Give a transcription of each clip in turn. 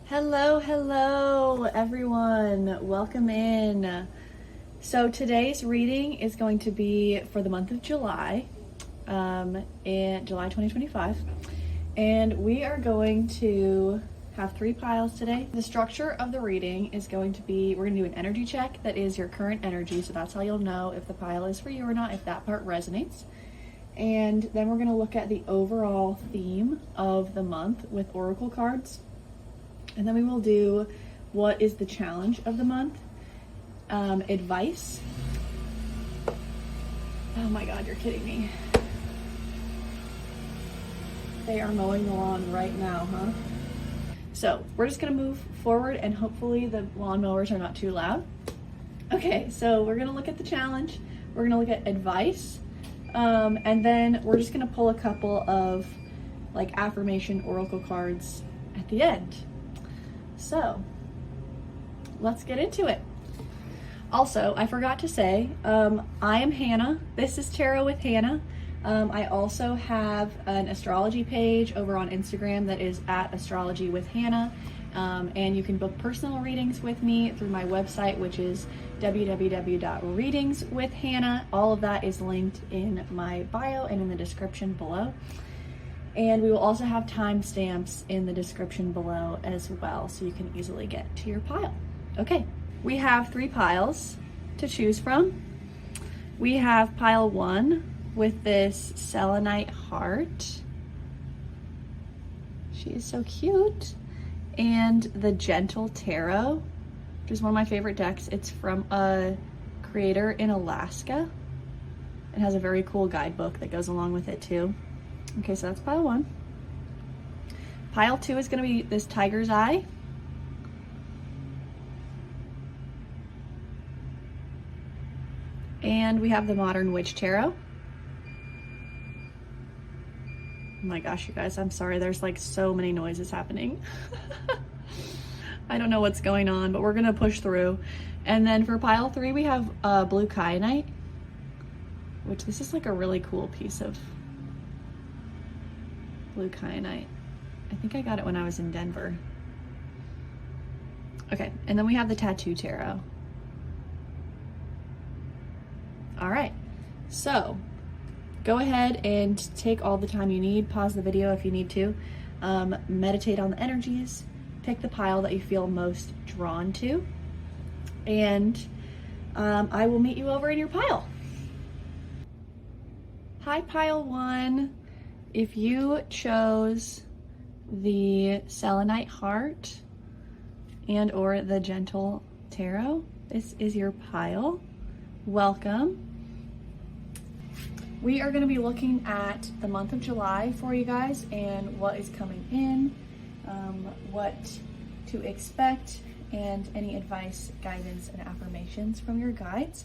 Hello everyone, welcome in. So today's reading is going to be for the month of July, in July 2025, and we are going to have 3 piles today. The structure of the reading is going to be, we're going to do an energy check that is your current energy, so that's how you'll know if the pile is for you or not, if that part resonates. And then we're going to look at the overall theme of the month with oracle cards. And then we will do what is the challenge of the month, advice. Oh my God, you're kidding me. They are mowing the lawn right now, huh? So we're just gonna move forward and hopefully the lawnmowers are not too loud. Okay, so we're gonna look at the challenge. We're gonna look at advice. And then we're just gonna pull a couple of like affirmation oracle cards at the end. So let's get into it. Also, I forgot to say, I am Hannah. This is Tarot with Hannah. I also have an astrology page over on Instagram that is at Astrology with Hannah. And you can book personal readings with me through my website, which is www.readingswithhannah. All of that is linked in my bio and in the description below. And we will also have timestamps in the description below as well, so you can easily get to your pile. Okay, we have 3 piles to choose from. We have pile 1 with this selenite heart. She is so cute. And the Gentle Tarot, which is one of my favorite decks. It's from a creator in Alaska. It has a very cool guidebook that goes along with it too. Okay, so that's pile 1. Pile 2 is going to be this Tiger's Eye. And we have the Modern Witch Tarot. Oh my gosh, you guys, I'm sorry. There's like so many noises happening. I don't know what's going on, but we're going to push through. And then for pile 3, we have Blue Kyanite, which this is like a really cool piece of blue kyanite. I think I got it when I was in Denver. Okay, and then we have the Tattoo Tarot. All right, so go ahead and take all the time you need. Pause the video if you need to. Meditate on the energies. Pick the pile that you feel most drawn to. And I will meet you over in your pile. Hi, pile 1. If you chose the Selenite Heart and or the Gentle Tarot, this is your pile. Welcome. We are going to be looking at the month of July for you guys and what is coming in, what to expect, and any advice, guidance, and affirmations from your guides.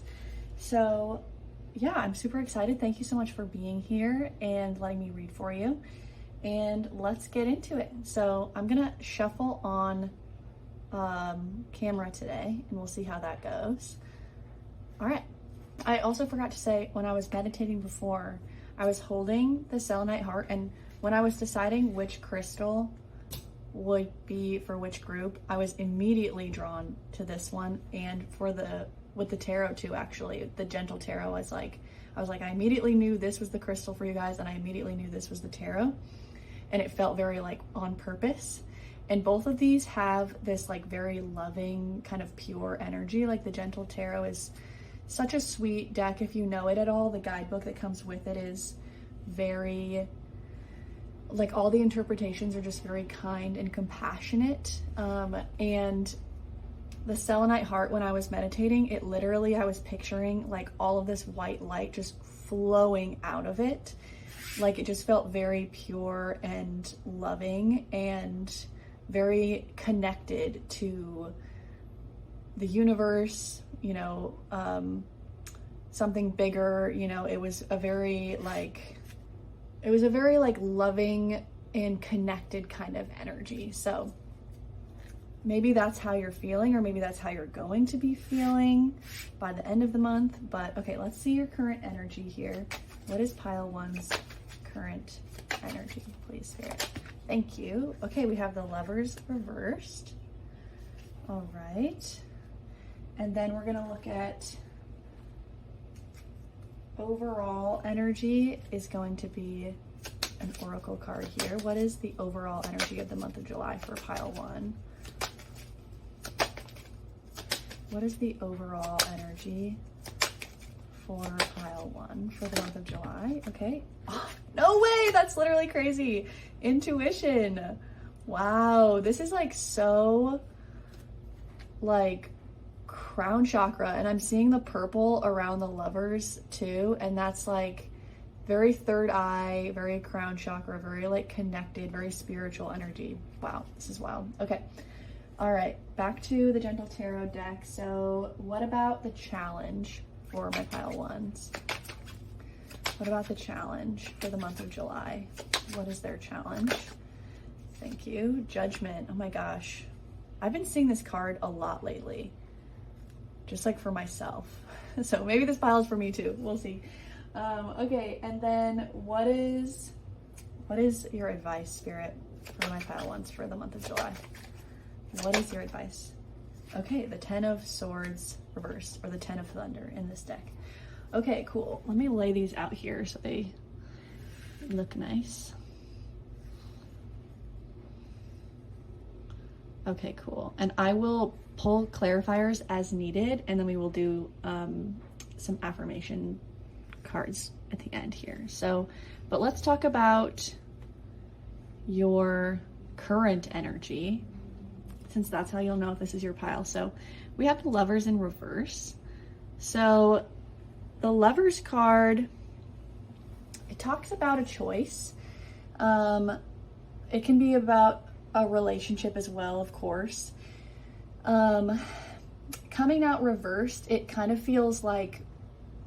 So yeah, I'm super excited. Thank you so much for being here and letting me read for you. And let's get into it. So I'm gonna shuffle on camera today and we'll see how that goes. All right. I also forgot to say, when I was meditating before, I was holding the selenite heart, and when I was deciding which crystal would be for which group, I was immediately drawn to this one, and with the tarot too, actually. The Gentle Tarot, I was like, I immediately knew this was the crystal for you guys, and I immediately knew this was the tarot. And it felt very like on purpose. And both of these have this like very loving, kind of pure energy. Like the Gentle Tarot is such a sweet deck if you know it at all. The guidebook that comes with it is very, like all the interpretations are just very kind and compassionate. And the selenite heart, when I was meditating, it literally, I was picturing like all of this white light just flowing out of it. Like it just felt very pure and loving and very connected to the universe, you know, something bigger, you know. It was a very like loving and connected kind of energy. So maybe that's how you're feeling, or maybe that's how you're going to be feeling by the end of the month. But okay, let's see your current energy here. What is pile 1's current energy, please, Spirit? Thank you. Okay, we have the Lovers reversed. All right. And then we're gonna look at overall energy is going to be an Oracle card here. What is the overall energy of the month of July for pile 1? What is the overall energy for pile 1 for the month of July? Okay. Oh, no way! That's literally crazy. Intuition. Wow. This is like so like crown chakra, and I'm seeing the purple around the Lovers too, and that's like very third eye, very crown chakra, very like connected, very spiritual energy. Wow, this is wild. Okay. All right, back to the Gentle Tarot deck. So what about the challenge for my pile 1s? What about the challenge for the month of July? What is their challenge? Thank you. Judgment. Oh my gosh. I've been seeing this card a lot lately, just like for myself. So maybe this pile is for me too. We'll see. Okay, and then what is your advice, Spirit, for my pile 1s for the month of July? What is your advice? Okay, the 10 of Swords reversed, or the 10 of Thunder in this deck. Okay, cool. Let me lay these out here so they look nice. Okay, cool. And I will pull clarifiers as needed, and then we will do some affirmation cards at the end here. So, but let's talk about your current energy, since that's how you'll know if this is your pile. So we have the Lovers in reverse. So the Lovers card, it talks about a choice. It can be about a relationship as well, of course. Coming out reversed, it kind of feels like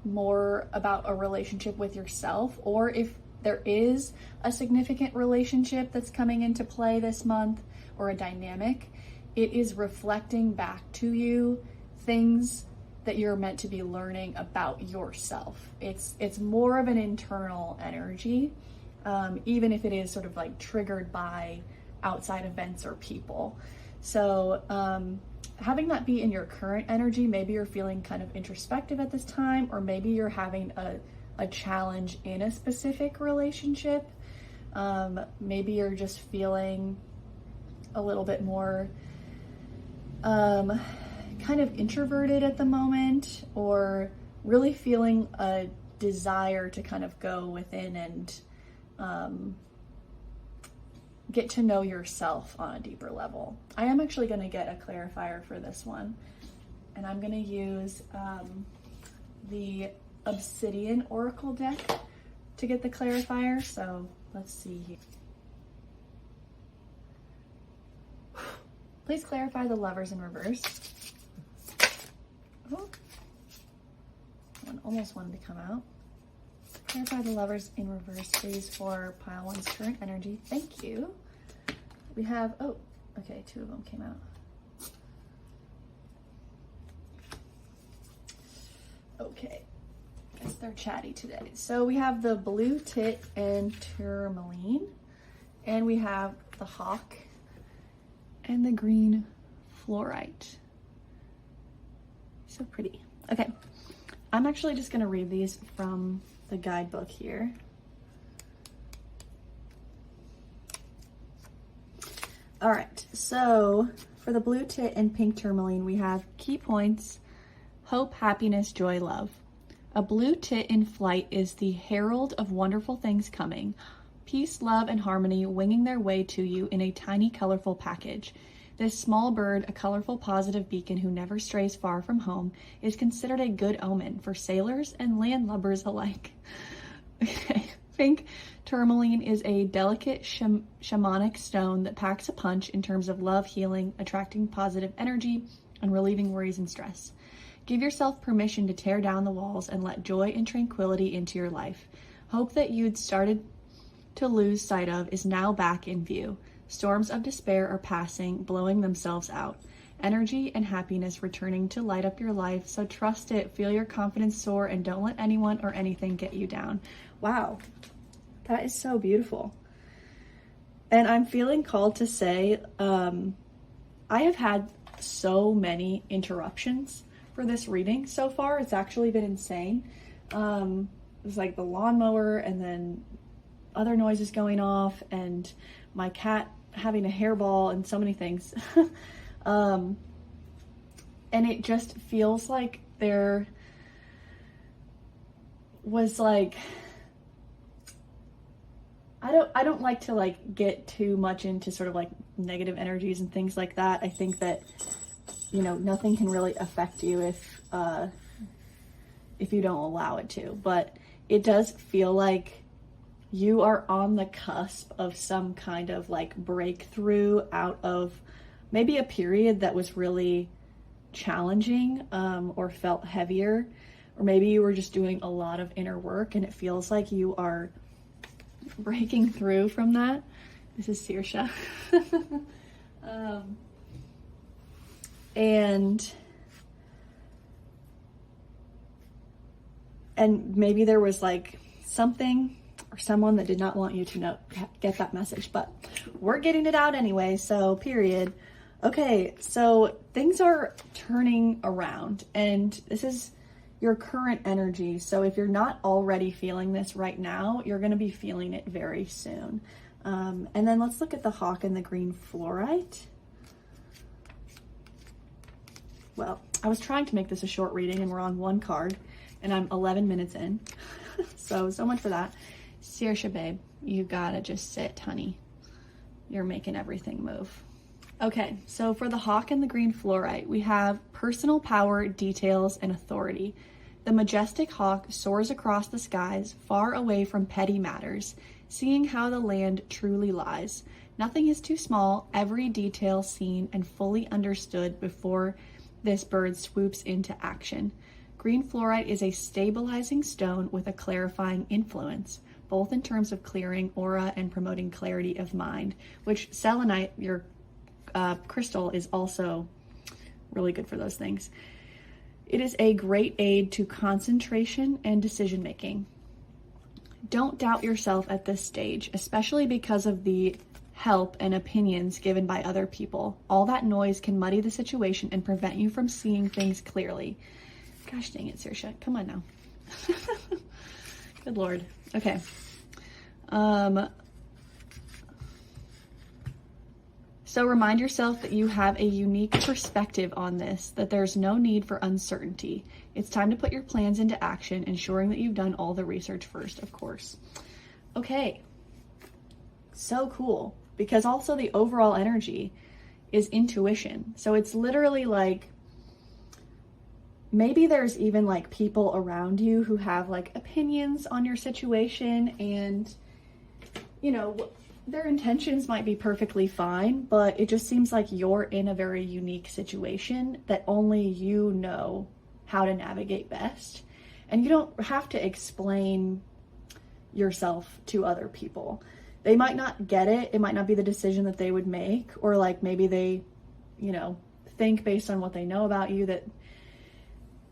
more about a relationship with yourself, or if there is a significant relationship that's coming into play this month, or a dynamic, it is reflecting back to you things that you're meant to be learning about yourself. It's more of an internal energy, even if it is sort of like triggered by outside events or people. So having that be in your current energy, maybe you're feeling kind of introspective at this time, or maybe you're having a challenge in a specific relationship. Maybe you're just feeling a little bit more kind of introverted at the moment, or really feeling a desire to kind of go within and get to know yourself on a deeper level. I am actually going to get a clarifier for this one, and I'm going to use the Obsidian Oracle deck to get the clarifier. So let's see here. Please clarify the Lovers in reverse. Oh, one almost wanted to come out. Clarify the Lovers in reverse, please, for pile 1's current energy. Thank you. We have, oh, okay, 2 of them came out. Okay, guess they're chatty today. So we have the Blue Tit and Tourmaline, and we have the Hawk and the Green Fluorite. So pretty. Okay, I'm actually just gonna read these from the guidebook here. All right, so for the Blue Tit and Pink Tourmaline, we have key points: hope, happiness, joy, love. A blue tit in flight is the herald of wonderful things coming. Peace, love, and harmony winging their way to you in a tiny, colorful package. This small bird, a colorful, positive beacon who never strays far from home, is considered a good omen for sailors and landlubbers alike. Okay. Pink tourmaline is a delicate shamanic stone that packs a punch in terms of love, healing, attracting positive energy, and relieving worries and stress. Give yourself permission to tear down the walls and let joy and tranquility into your life. Hope that you'd started to lose sight of is now back in view. Storms of despair are passing, blowing themselves out. Energy and happiness returning to light up your life, so trust it, feel your confidence soar, and don't let anyone or anything get you down. Wow, that is so beautiful. And I'm feeling called to say, I have had so many interruptions for this reading so far. It's actually been insane. It was like the lawnmower and then other noises going off and my cat having a hairball and so many things. And it just feels like there was like, I don't like to like get too much into sort of like negative energies and things like that. I think that, you know, nothing can really affect you if you don't allow it to, but it does feel like you are on the cusp of some kind of like breakthrough out of maybe a period that was really challenging, or felt heavier, or maybe you were just doing a lot of inner work and it feels like you are breaking through from that. This is Saoirse. And maybe there was like something or someone that did not want you to get that message, but we're getting it out anyway, so period. Okay, so things are turning around and this is your current energy. So if you're not already feeling this right now, you're going to be feeling it very soon. And then let's look at the hawk and the green fluorite. Well, I was trying to make this a short reading and we're on one card and I'm 11 minutes in. so much for that. Saoirse, babe, you gotta just sit, honey. You're making everything move. Okay, so for the hawk and the green fluorite, we have personal power, details, and authority. The majestic hawk soars across the skies, far away from petty matters, seeing how the land truly lies. Nothing is too small, every detail seen and fully understood before this bird swoops into action. Green fluorite is a stabilizing stone with a clarifying influence, both in terms of clearing aura and promoting clarity of mind, which selenite, your crystal, is also really good for those things. It is a great aid to concentration and decision making. Don't doubt yourself at this stage, especially because of the help and opinions given by other people. All that noise can muddy the situation and prevent you from seeing things clearly. Gosh dang it, Saoirse, come on now. Good Lord. Okay. So remind yourself that you have a unique perspective on this, that there's no need for uncertainty. It's time to put your plans into action, ensuring that you've done all the research first, of course. Okay, so cool, because also the overall energy is intuition. So it's literally like, maybe there's even like people around you who have like opinions on your situation and, you know, their intentions might be perfectly fine, but it just seems like you're in a very unique situation that only you know how to navigate best. And you don't have to explain yourself to other people. They might not get it. It might not be the decision that they would make, or like maybe they, you know, think based on what they know about you that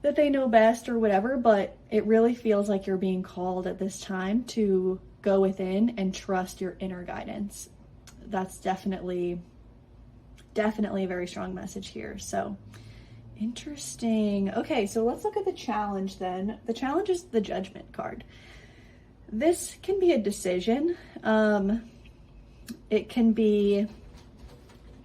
they know best or whatever, but it really feels like you're being called at this time to go within and trust your inner guidance. That's definitely a very strong message here. So interesting. Okay, so let's look at the challenge then. The challenge is the Judgment card. This can be a decision. It can be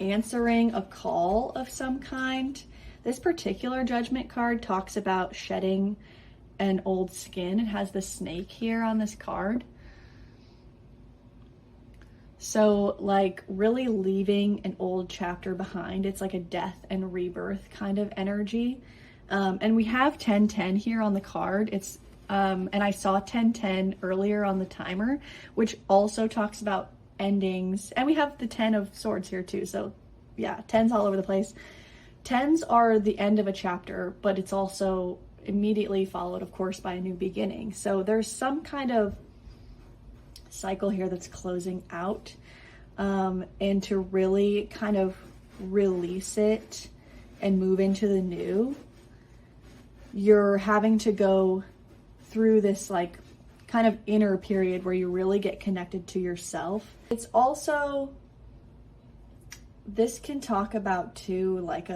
answering a call of some kind. This particular Judgment card talks about shedding an old skin. It has the snake here on this card. So like really leaving an old chapter behind. It's like a death and rebirth kind of energy. And we have 1010 here on the card. It's and I saw 1010 earlier on the timer, which also talks about endings. And we have the 10 of swords here too. So yeah, 10s all over the place. 10s are the end of a chapter, but it's also immediately followed, of course, by a new beginning. So there's some kind of cycle here that's closing out, and to really kind of release it and move into the new, you're having to go through this like kind of inner period where you really get connected to yourself. It's also, this can talk about too, like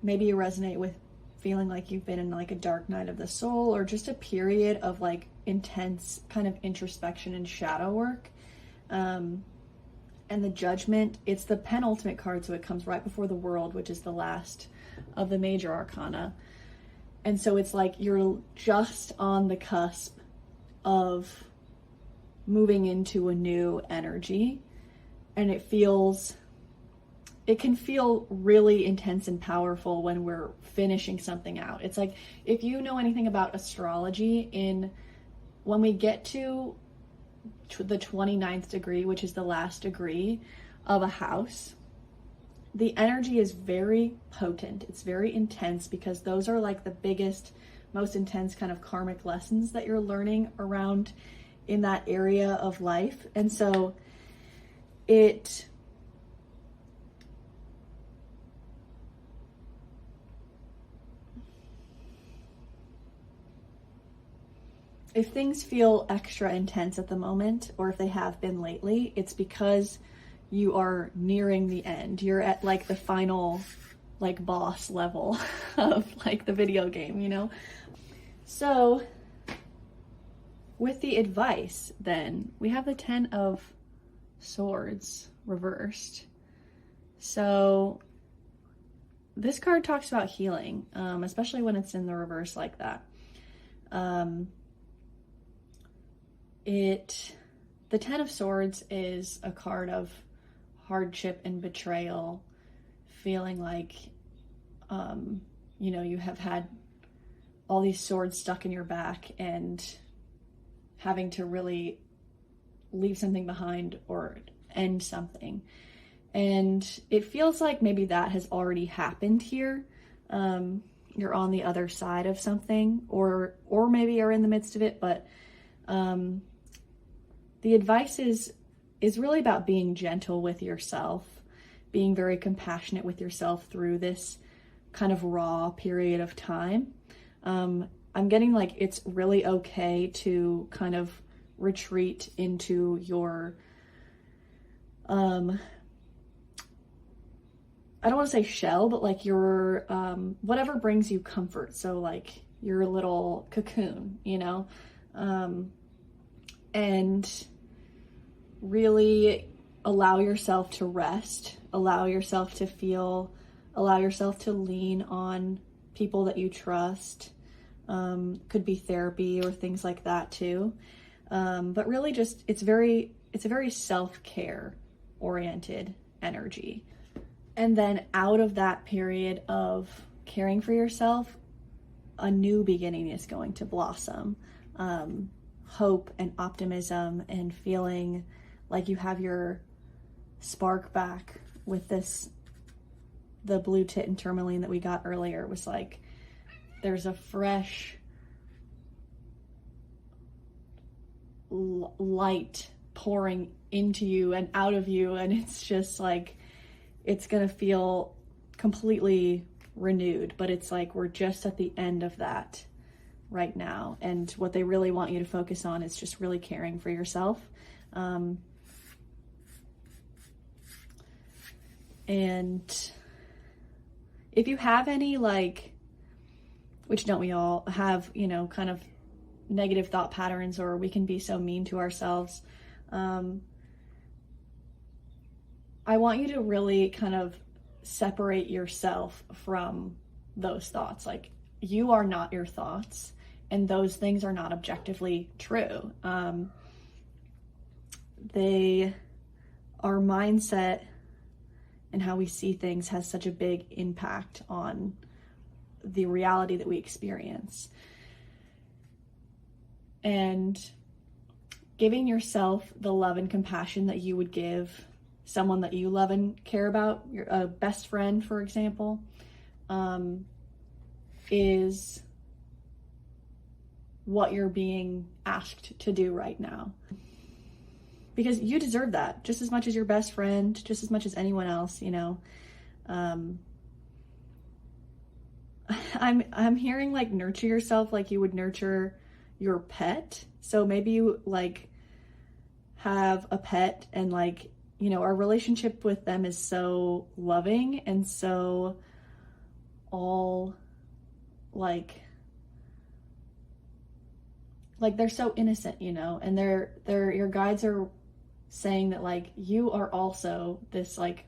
maybe you resonate with feeling like you've been in like a dark night of the soul, or just a period of like intense kind of introspection and shadow work. And the Judgment, it's the penultimate card, so it comes right before the World, which is the last of the major arcana. And so it's like you're just on the cusp of moving into a new energy, and it can feel really intense and powerful when we're finishing something out. It's like, if you know anything about astrology, when we get to the 29th degree, which is the last degree of a house, the energy is very potent. It's very intense, because those are like the biggest, most intense kind of karmic lessons that you're learning around in that area of life. And so if things feel extra intense at the moment, or if they have been lately, it's because you are nearing the end. You're at like the final like boss level of like the video game, you know? So with the advice, then we have the 10 of Swords reversed. So this card talks about healing, especially when it's in the reverse like that. The 10 of Swords is a card of hardship and betrayal, feeling like, you know, you have had all these swords stuck in your back and having to really leave something behind or end something. And it feels like maybe that has already happened here. You're on the other side of something, or maybe you're in the midst of it, but the advice is really about being gentle with yourself, being very compassionate with yourself through this kind of raw period of time. I'm getting like it's really okay to kind of retreat into your, I don't want to say shell, but like your, whatever brings you comfort. So like your little cocoon, you know? And really allow yourself to rest, allow yourself to feel, allow yourself to lean on people that you trust. Could be therapy or things like that too. But really just, it's a very self-care oriented energy. And then out of that period of caring for yourself, a new beginning is going to blossom. Hope and optimism, and feeling like you have your spark back with the blue tit and tourmaline that we got earlier. It was like, there's a fresh light pouring into you and out of you, and it's just like, it's gonna feel completely renewed, but it's like we're just at the end of that right now. And what they really want you to focus on is just really caring for yourself. And if you have any, like, which don't we all have, you know, kind of negative thought patterns, or we can be so mean to ourselves. I want you to really kind of separate yourself from those thoughts. Like, you are not your thoughts, and those things are not objectively true. Our mindset and how we see things has such a big impact on the reality that we experience. And giving yourself the love and compassion that you would give someone that you love and care about, your best friend, for example, is what you're being asked to do right now. Because you deserve that just as much as your best friend, just as much as anyone else, you know. I'm hearing like nurture yourself like you would nurture your pet. So maybe you like have a pet and like, you know, our relationship with them is so loving and so all like they're so innocent, you know, and they're your guides are saying that like you are also this like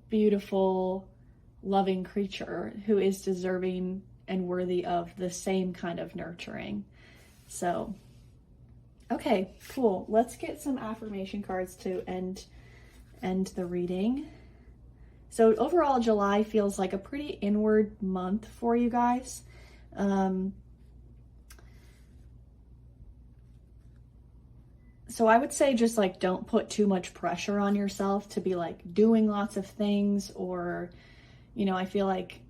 beautiful, loving creature who is deserving and worthy of the same kind of nurturing. So, okay, cool. Let's get some affirmation cards to end the reading. So overall, July feels like a pretty inward month for you guys. So I would say just like don't put too much pressure on yourself to be like doing lots of things, or, you know, I feel like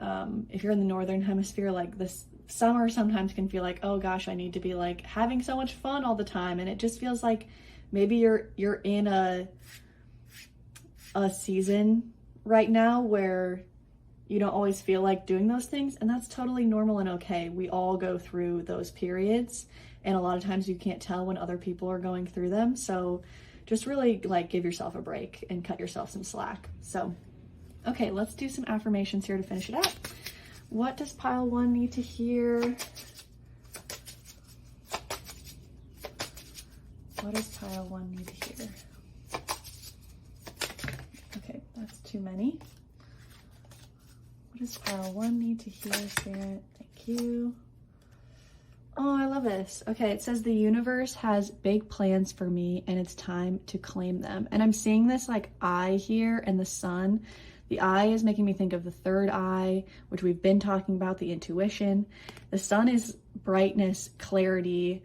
if you're in the Northern Hemisphere, like this summer sometimes can feel like, oh gosh, I need to be like having so much fun all the time. And it just feels like maybe you're in a season right now where you don't always feel like doing those things, and that's totally normal and okay. We all go through those periods, and a lot of times you can't tell when other people are going through them. So just really like give yourself a break and cut yourself some slack. So, okay, let's do some affirmations here to finish it up. What does pile 1 need to hear? What does pile 1 need to hear? Okay, that's too many. What does pile 1 need to hear, Spirit? Thank you. Oh, I love this. Okay, it says the universe has big plans for me and it's time to claim them. And I'm seeing this like eye here and the sun. The eye is making me think of the third eye, which we've been talking about, the intuition. The sun is brightness, clarity,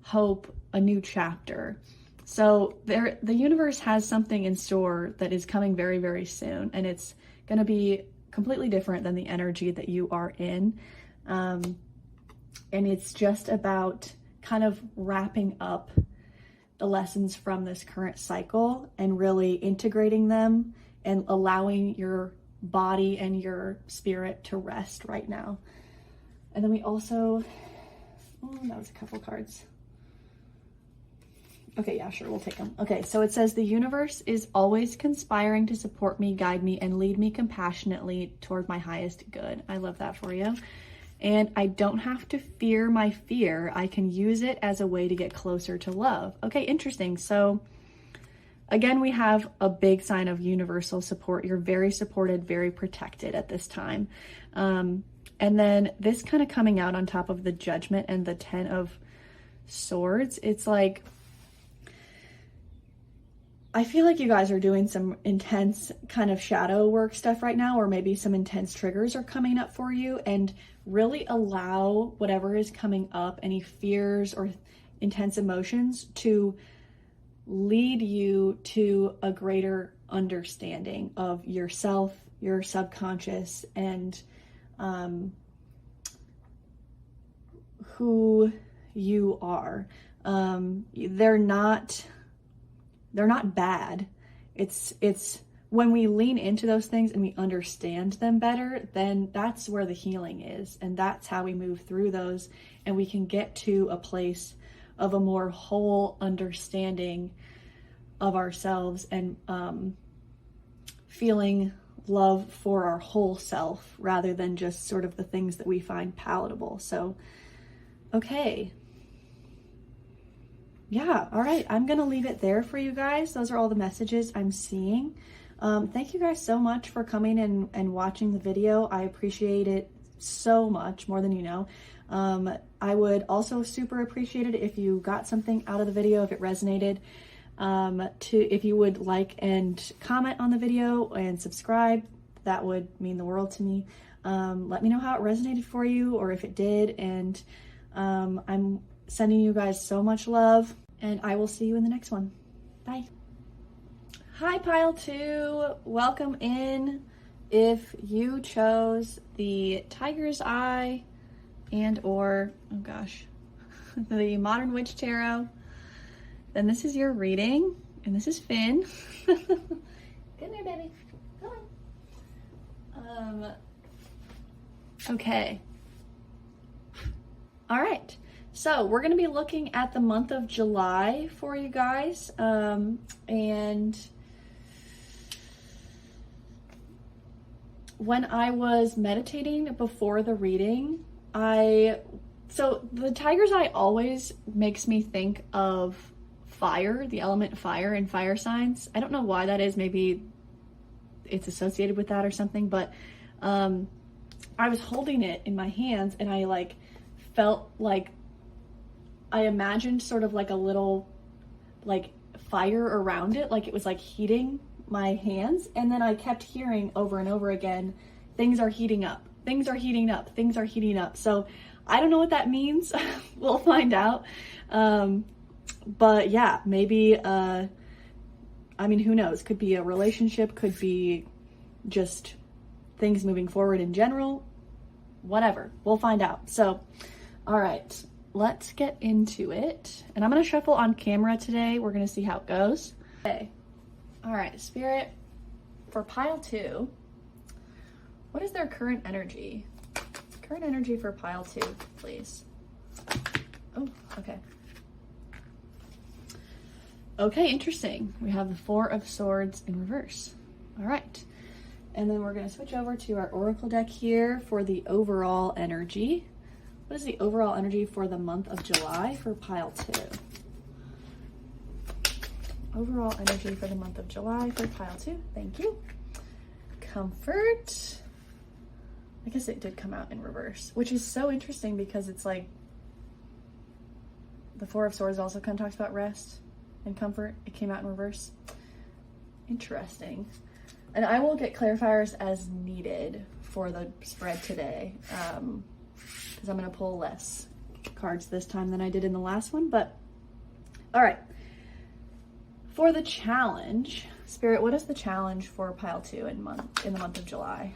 hope, a new chapter. So the universe has something in store that is coming very, very soon. And it's going to be completely different than the energy that you are in. And it's just about kind of wrapping up the lessons from this current cycle and really integrating them and allowing your body and your spirit to rest right now. And then we also, oh, that was a couple cards. Okay, yeah, sure, we'll take them. Okay, so it says the universe is always conspiring to support me, guide me, and lead me compassionately toward my highest good. I love that for you. And I don't have to fear my fear. I can use it as a way to get closer to love. Okay, interesting. So again, we have a big sign of universal support. You're very supported, very protected at this time. And then this kind of coming out on top of the Judgment and the 10 of Swords, it's like, I feel like you guys are doing some intense kind of shadow work stuff right now, or maybe some intense triggers are coming up for you, and really allow whatever is coming up, any fears or intense emotions, to lead you to a greater understanding of yourself, your subconscious, and who you are. They're not bad. It's when we lean into those things and we understand them better, then that's where the healing is. And that's how we move through those. And we can get to a place of a more whole understanding of ourselves and feeling love for our whole self rather than just sort of the things that we find palatable. So, okay. Yeah, all right, I'm gonna leave it there for you guys. Those are all the messages I'm seeing. Thank you guys so much for coming and watching the video. I appreciate it so much, more than you know. I would also super appreciate it if you got something out of the video, if it resonated. If you would like and comment on the video and subscribe, that would mean the world to me. Let me know how it resonated for you, or if it did, and I'm sending you guys so much love, and I will see you in the next one. Bye. Hi, Pile 2. Welcome in. If you chose the Tiger's Eye and or, oh gosh, the Modern Witch Tarot, then this is your reading, and this is Finn. Come here, baby. Come on. Okay. All right, so we're gonna be looking at the month of July for you guys, and when I was meditating before the reading, so the tiger's eye always makes me think of fire, the element fire and fire signs. I don't know why that is. Maybe it's associated with that or something, but I was holding it in my hands and I like felt like I imagined sort of like a little like fire around it, like it was like heating my hands. And then I kept hearing over and over again, things are heating up, things are heating up, things are heating up. So I don't know what that means. We'll find out. But yeah, maybe, I mean, who knows? Could be a relationship, could be just things moving forward in general, whatever. We'll find out. So, all right, let's get into it. And I'm going to shuffle on camera today. We're going to see how it goes. Okay. All right, Spirit, for pile 2, what is their current energy? Current energy for pile 2, please. Oh, okay. Okay, interesting. We have the 4 of Swords in reverse. All right. And then we're going to switch over to our Oracle deck here for the overall energy. What is the overall energy for the month of July for pile 2? Overall energy for the month of July for pile 2. Thank you. Comfort. I guess it did come out in reverse, which is so interesting because it's like the 4 of Swords also kind of talks about rest and comfort. It came out in reverse. Interesting. And I will get clarifiers as needed for the spread today, because I'm going to pull less cards this time than I did in the last one. But all right, for the challenge, Spirit, what is the challenge for pile 2 in the month of July?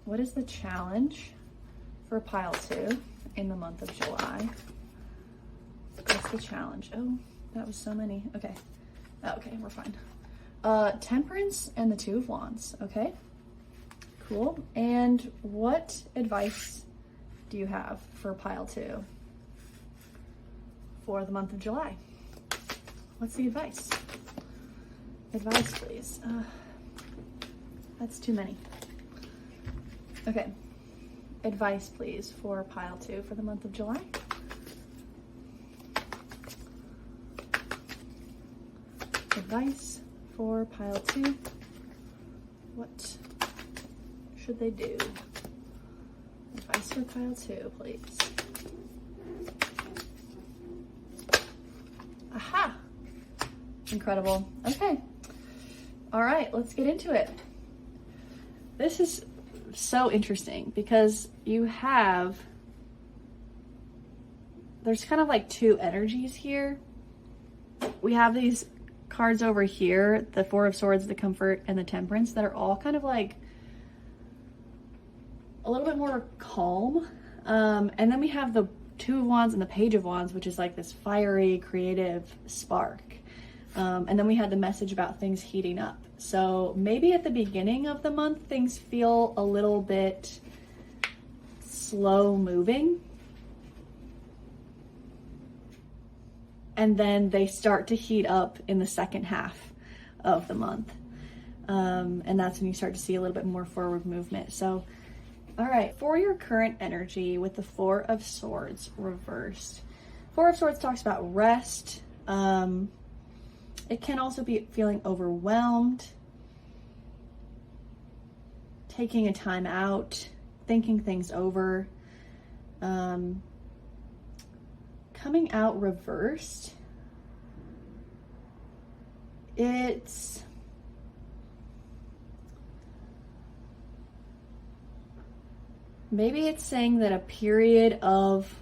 What is the challenge for pile 2 in the month of July? What's the challenge? Oh, that was so many. Okay. Okay, we're fine. Temperance and the 2 of Wands. Okay. Cool. And what advice do you have for pile 2 for the month of July? What's the advice? Advice, please. That's too many. Okay. Advice, please, for pile 2 for the month of July. Advice for pile 2. What should they do? Advice for pile 2, please. Aha! Incredible. Okay. All right, let's get into it. This is so interesting because there's kind of like 2 energies here. We have these cards over here, the 4 of Swords, the Comfort, and the Temperance, that are all kind of like a little bit more calm. And then we have the 2 of Wands and the Page of Wands, which is like this fiery, creative spark. And then we had the message about things heating up. So maybe at the beginning of the month, things feel a little bit slow moving. And then they start to heat up in the second half of the month. And that's when you start to see a little bit more forward movement. So, all right, for your current energy with the 4 of Swords reversed. 4 of Swords talks about rest. It can also be feeling overwhelmed, taking a time out, thinking things over. Coming out reversed, it's maybe it's saying that a period of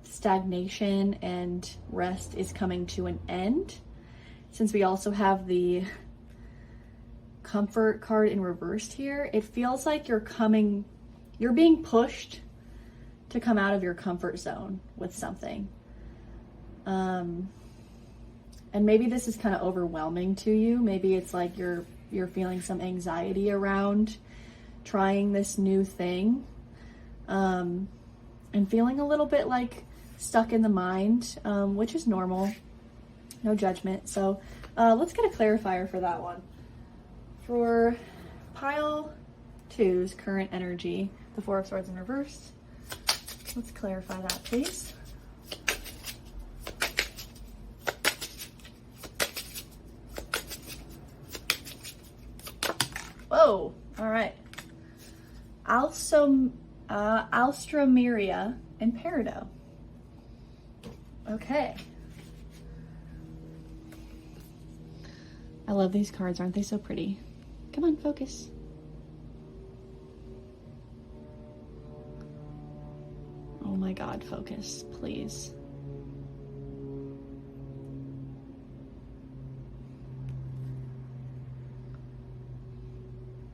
stagnation and rest is coming to an end. Since we also have the Comfort card in reversed here, it feels like you're being pushed to come out of your comfort zone with something. And maybe this is kind of overwhelming to you. Maybe it's like you're feeling some anxiety around trying this new thing. and feeling a little bit like stuck in the mind, which is normal, no judgment. So let's get a clarifier for that one. For pile 2's current energy, the Four of Swords in reverse, let's clarify that, please. Whoa, all right. Alstromeria and Peridot. Okay. I love these cards, aren't they so pretty? Come on, focus. Oh my God, focus, please.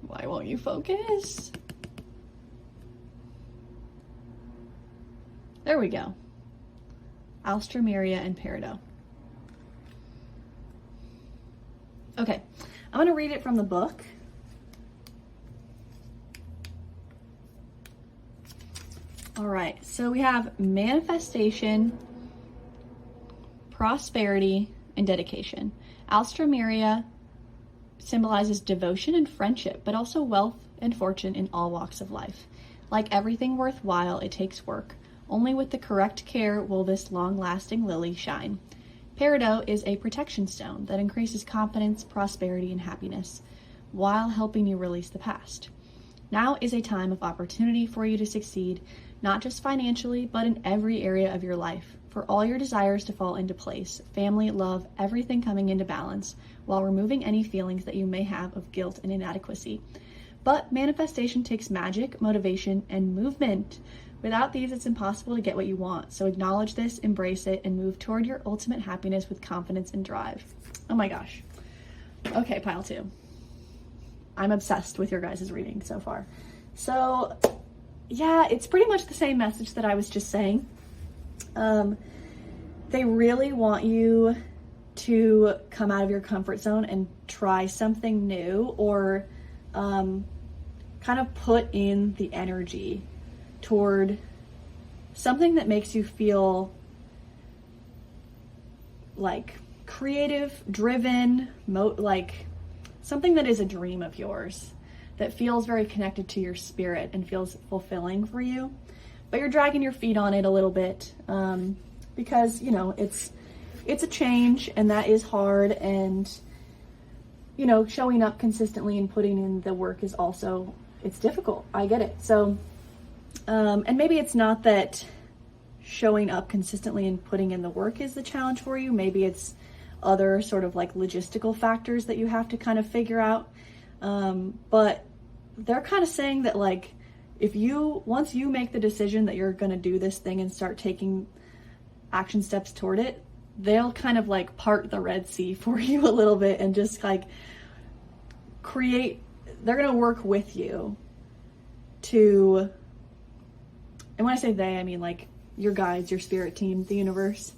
Why won't you focus? There we go. Alstromeria and Peridot. Okay, I'm going to read it from the book. All right, so we have manifestation, prosperity, and dedication. Alstromeria symbolizes devotion and friendship, but also wealth and fortune in all walks of life. Like everything worthwhile, it takes work. Only with the correct care will this long-lasting lily shine. Peridot is a protection stone that increases confidence, prosperity, and happiness, while helping you release the past. Now is a time of opportunity for you to succeed, not just financially, but in every area of your life, for all your desires to fall into place, family, love, everything coming into balance, while removing any feelings that you may have of guilt and inadequacy. But manifestation takes magic, motivation, and movement. Without these, it's impossible to get what you want. So acknowledge this, embrace it, and move toward your ultimate happiness with confidence and drive. Oh my gosh. Okay, pile 2. I'm obsessed with your guys' reading so far. So yeah, it's pretty much the same message that I was just saying. They really want you to come out of your comfort zone and try something new, or kind of put in the energy toward something that makes you feel like creative, driven, like something that is a dream of yours, that feels very connected to your spirit and feels fulfilling for you. But you're dragging your feet on it a little bit, because, you know, it's a change, and that is hard, and, you know, showing up consistently and putting in the work is also, it's difficult. I get it. So, and maybe it's not that showing up consistently and putting in the work is the challenge for you. Maybe it's other sort of like logistical factors that you have to kind of figure out. But they're kind of saying that, like, once you make the decision that you're going to do this thing and start taking action steps toward it, they'll kind of like part the Red Sea for you a little bit and just like they're going to work with you to, and when I say they, I mean like your guides, your spirit team, the universe,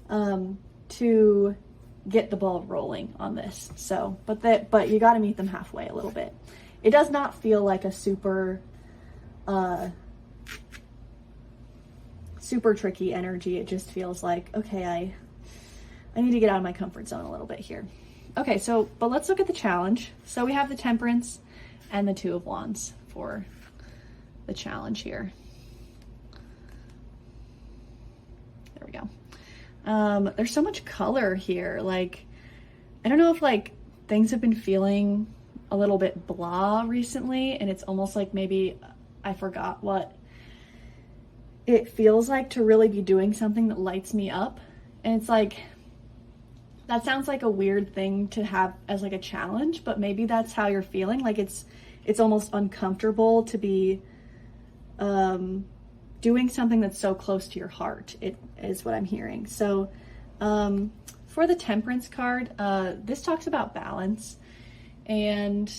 to get the ball rolling on this. So, but you got to meet them halfway a little bit. It does not feel like a super tricky energy. It just feels like, okay, I need to get out of my comfort zone a little bit here. Okay, so, but let's look at the challenge. So we have the Temperance and the Two of Wands for the challenge here. There we go. There's so much color here. Like, I don't know if like things have been feeling a little bit blah recently, and it's almost like maybe I forgot what it feels like to really be doing something that lights me up. And it's like, that sounds like a weird thing to have as like a challenge, but maybe that's how you're feeling. Like it's almost uncomfortable to be doing something that's so close to your heart. It is what I'm hearing. So for the Temperance card, this talks about balance and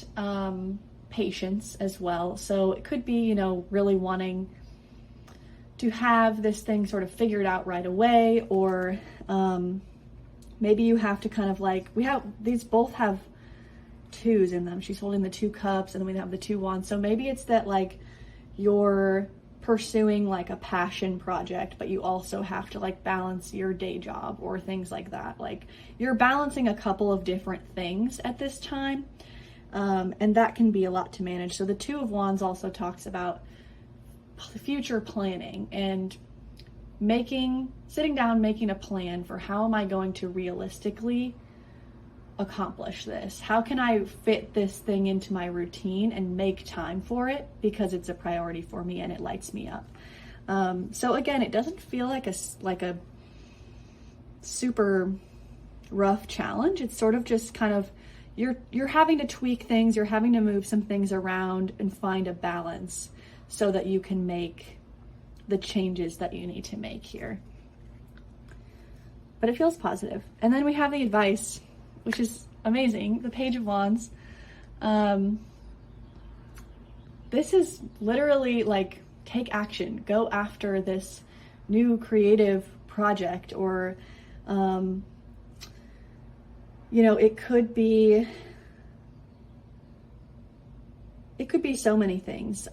patience as well. So it could be, you know, really wanting to have this thing sort of figured out right away, or maybe you have to kind of like, these both have twos in them. She's holding the 2 cups, and then we have the 2 wands. So maybe it's that like you're pursuing like a passion project, but you also have to like balance your day job or things like that. Like you're balancing a couple of different things at this time. And that can be a lot to manage. So the Two of Wands also talks about future planning and sitting down, making a plan for how am I going to realistically accomplish this? How can I fit this thing into my routine and make time for it because it's a priority for me and it lights me up. So again, it doesn't feel like a super rough challenge. It's sort of just kind of, you're having to tweak things, you're having to move some things around and find a balance so that you can make the changes that you need to make here. But it feels positive. And then we have the advice, which is amazing, the Page of Wands. This is literally like, take action, go after this new creative project, or, you know, it could be so many things.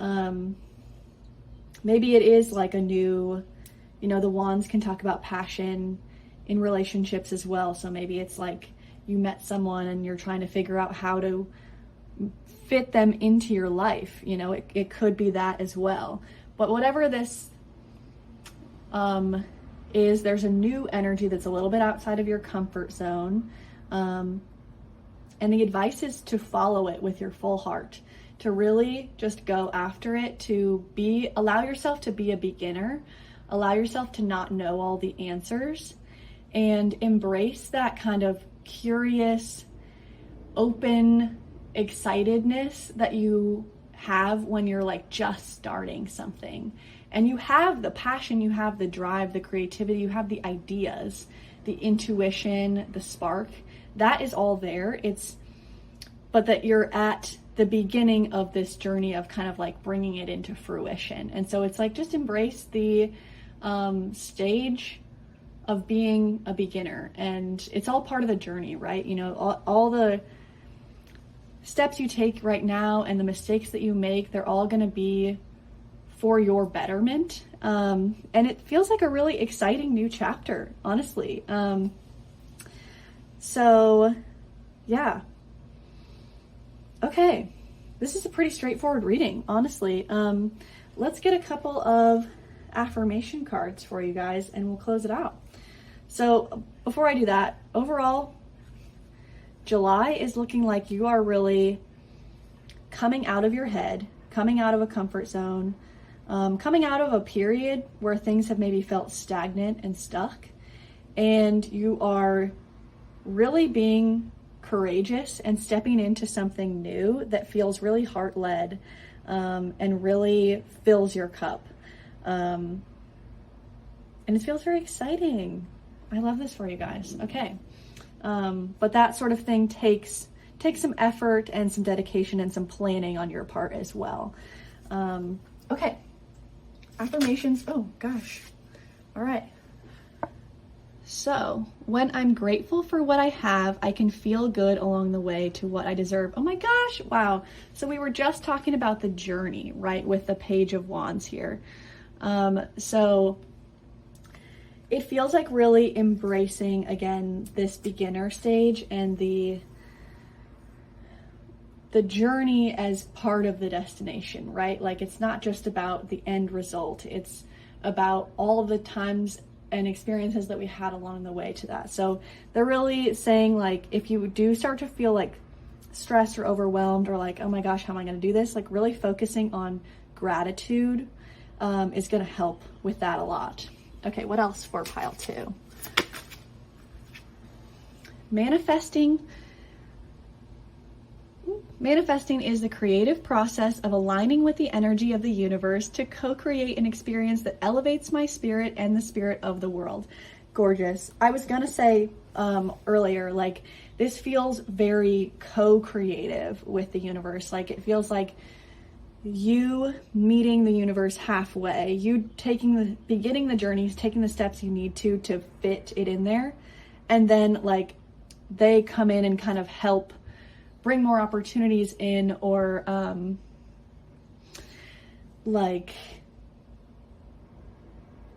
Maybe it is like a new, you know, the wands can talk about passion in relationships as well. So maybe it's like you met someone and you're trying to figure out how to fit them into your life. You know, it could be that as well. But whatever this is, there's a new energy that's a little bit outside of your comfort zone. And the advice is to follow it with your full heart, to really just go after it, to allow yourself to be a beginner, allow yourself to not know all the answers, and embrace that kind of curious, open excitedness that you have when you're like just starting something. And you have the passion, you have the drive, the creativity, you have the ideas, the intuition, the spark. That is all there. But that you're at the beginning of this journey of kind of like bringing it into fruition. And so it's like, just embrace the stage of being a beginner, and it's all part of the journey, right? You know, all the steps you take right now and the mistakes that you make, they're all going to be for your betterment. And it feels like a really exciting new chapter, honestly. So yeah. Okay. This is a pretty straightforward reading, honestly. Let's get a couple of affirmation cards for you guys and we'll close it out. So before I do that, overall, July is looking like you are really coming out of your head, coming out of a comfort zone, coming out of a period where things have maybe felt stagnant and stuck, and you are really being courageous and stepping into something new that feels really heart-led, and really fills your cup. And it feels very exciting. I love this for you guys. Okay. But that sort of thing takes some effort and some dedication and some planning on your part as well. Okay. Affirmations. Oh gosh. All right. So, when I'm grateful for what I have, I can feel good along the way to what I deserve. Oh my gosh. Wow. So we were just talking about the journey, right? With the Page of Wands here. So it feels like really embracing, again, this beginner stage and the journey as part of the destination, right? Like, it's not just about the end result. It's about all of the times and experiences that we had along the way to that. So they're really saying, like, if you do start to feel like stressed or overwhelmed or like, oh my gosh, how am I going to do this? Like, really focusing on gratitude is going to help with that a lot. Okay, what else for pile 2? Manifesting is the creative process of aligning with the energy of the universe to co-create an experience that elevates my spirit and the spirit of the world. Gorgeous. I was gonna say earlier, like, this feels very co-creative with the universe. Like, it feels like you meeting the universe halfway, you beginning the journeys, taking the steps you need to fit it in there. And then, like, they come in and kind of help bring more opportunities in, or like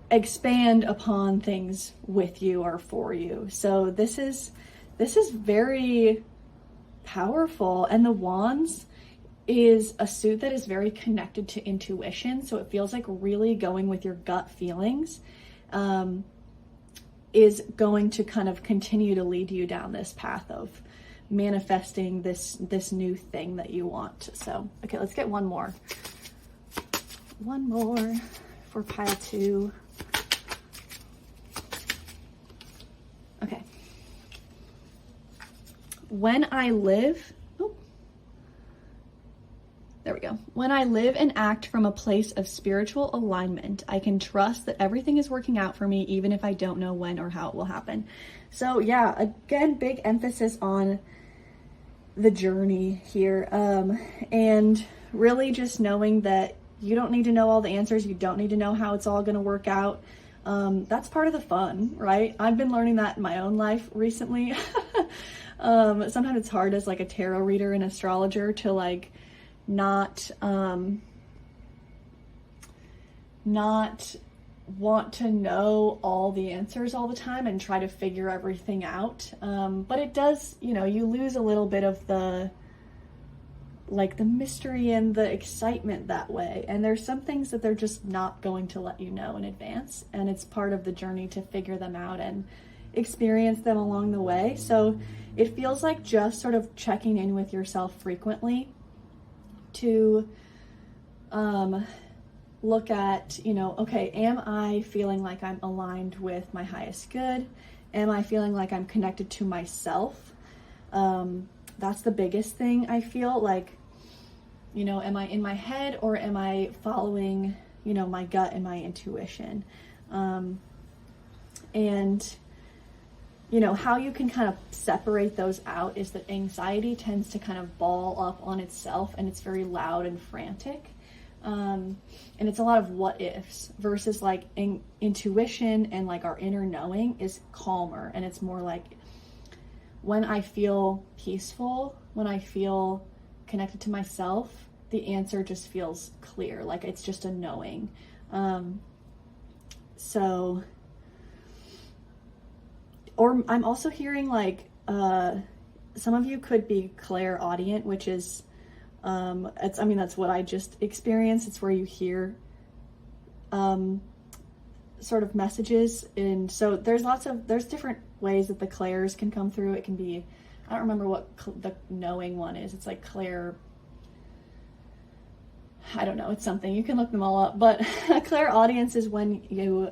expand upon things with you or for you. So this is very powerful. And the Wands is a suit that is very connected to intuition. So it feels like really going with your gut feelings is going to kind of continue to lead you down this path of manifesting this new thing that you want. So, okay, let's get one more. One more for pile 2. Okay. When I live, there we go. When I live and act from a place of spiritual alignment, I can trust that everything is working out for me, even if I don't know when or how it will happen. So yeah, again, big emphasis on the journey here. And really just knowing that you don't need to know all the answers. You don't need to know how it's all going to work out. That's part of the fun, right? I've been learning that in my own life recently. Sometimes it's hard as like a tarot reader and astrologer to like not want to know all the answers all the time and try to figure everything out. But it does, you know, you lose a little bit of the mystery and the excitement that way. And there's some things that they're just not going to let you know in advance. And it's part of the journey to figure them out and experience them along the way. So it feels like just sort of checking in with yourself frequently to look at, you know, okay, am I feeling like I'm aligned with my highest good? Am I feeling like I'm connected to myself? That's the biggest thing. I feel like, you know, am I in my head or am I following, you know, my gut and my intuition? And, you know, how you can kind of separate those out is that anxiety tends to kind of ball up on itself and it's very loud and frantic. And it's a lot of what ifs versus like intuition and like our inner knowing is calmer. And it's more like when I feel peaceful, when I feel connected to myself, the answer just feels clear. Like it's just a knowing. Or I'm also hearing like, some of you could be clairaudient, which is, that's what I just experienced. It's where you hear, sort of messages. And so there's different ways that the clairs can come through. It can be, I don't remember what the knowing one is. It's like clair, I don't know. It's something, you can look them all up, but a clairaudience is when you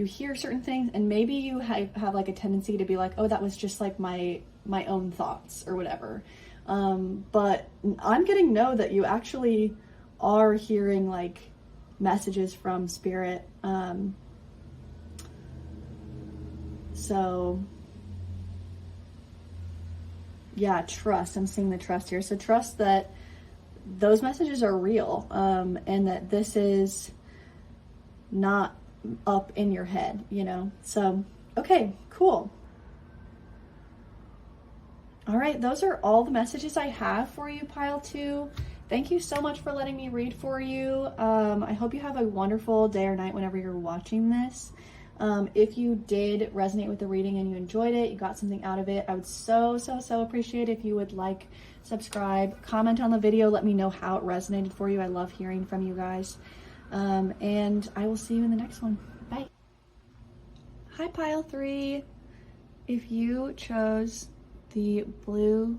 hear certain things and maybe you have like a tendency to be like, oh, that was just like my own thoughts or whatever. But I'm getting that you actually are hearing like messages from spirit. So yeah, trust. I'm seeing the trust here. So trust that those messages are real, and that this is not up in your head, you know? So, okay, cool. All right, those are all the messages I have for you, pile 2. Thank you so much for letting me read for you. I hope you have a wonderful day or night whenever you're watching this. If you did resonate with the reading and you enjoyed it, you got something out of it, I would so appreciate it if you would like, subscribe, comment on the video, let me know how it resonated for you. I love hearing from you guys. And I will see you in the next one. Bye. Hi, pile 3. If you chose the blue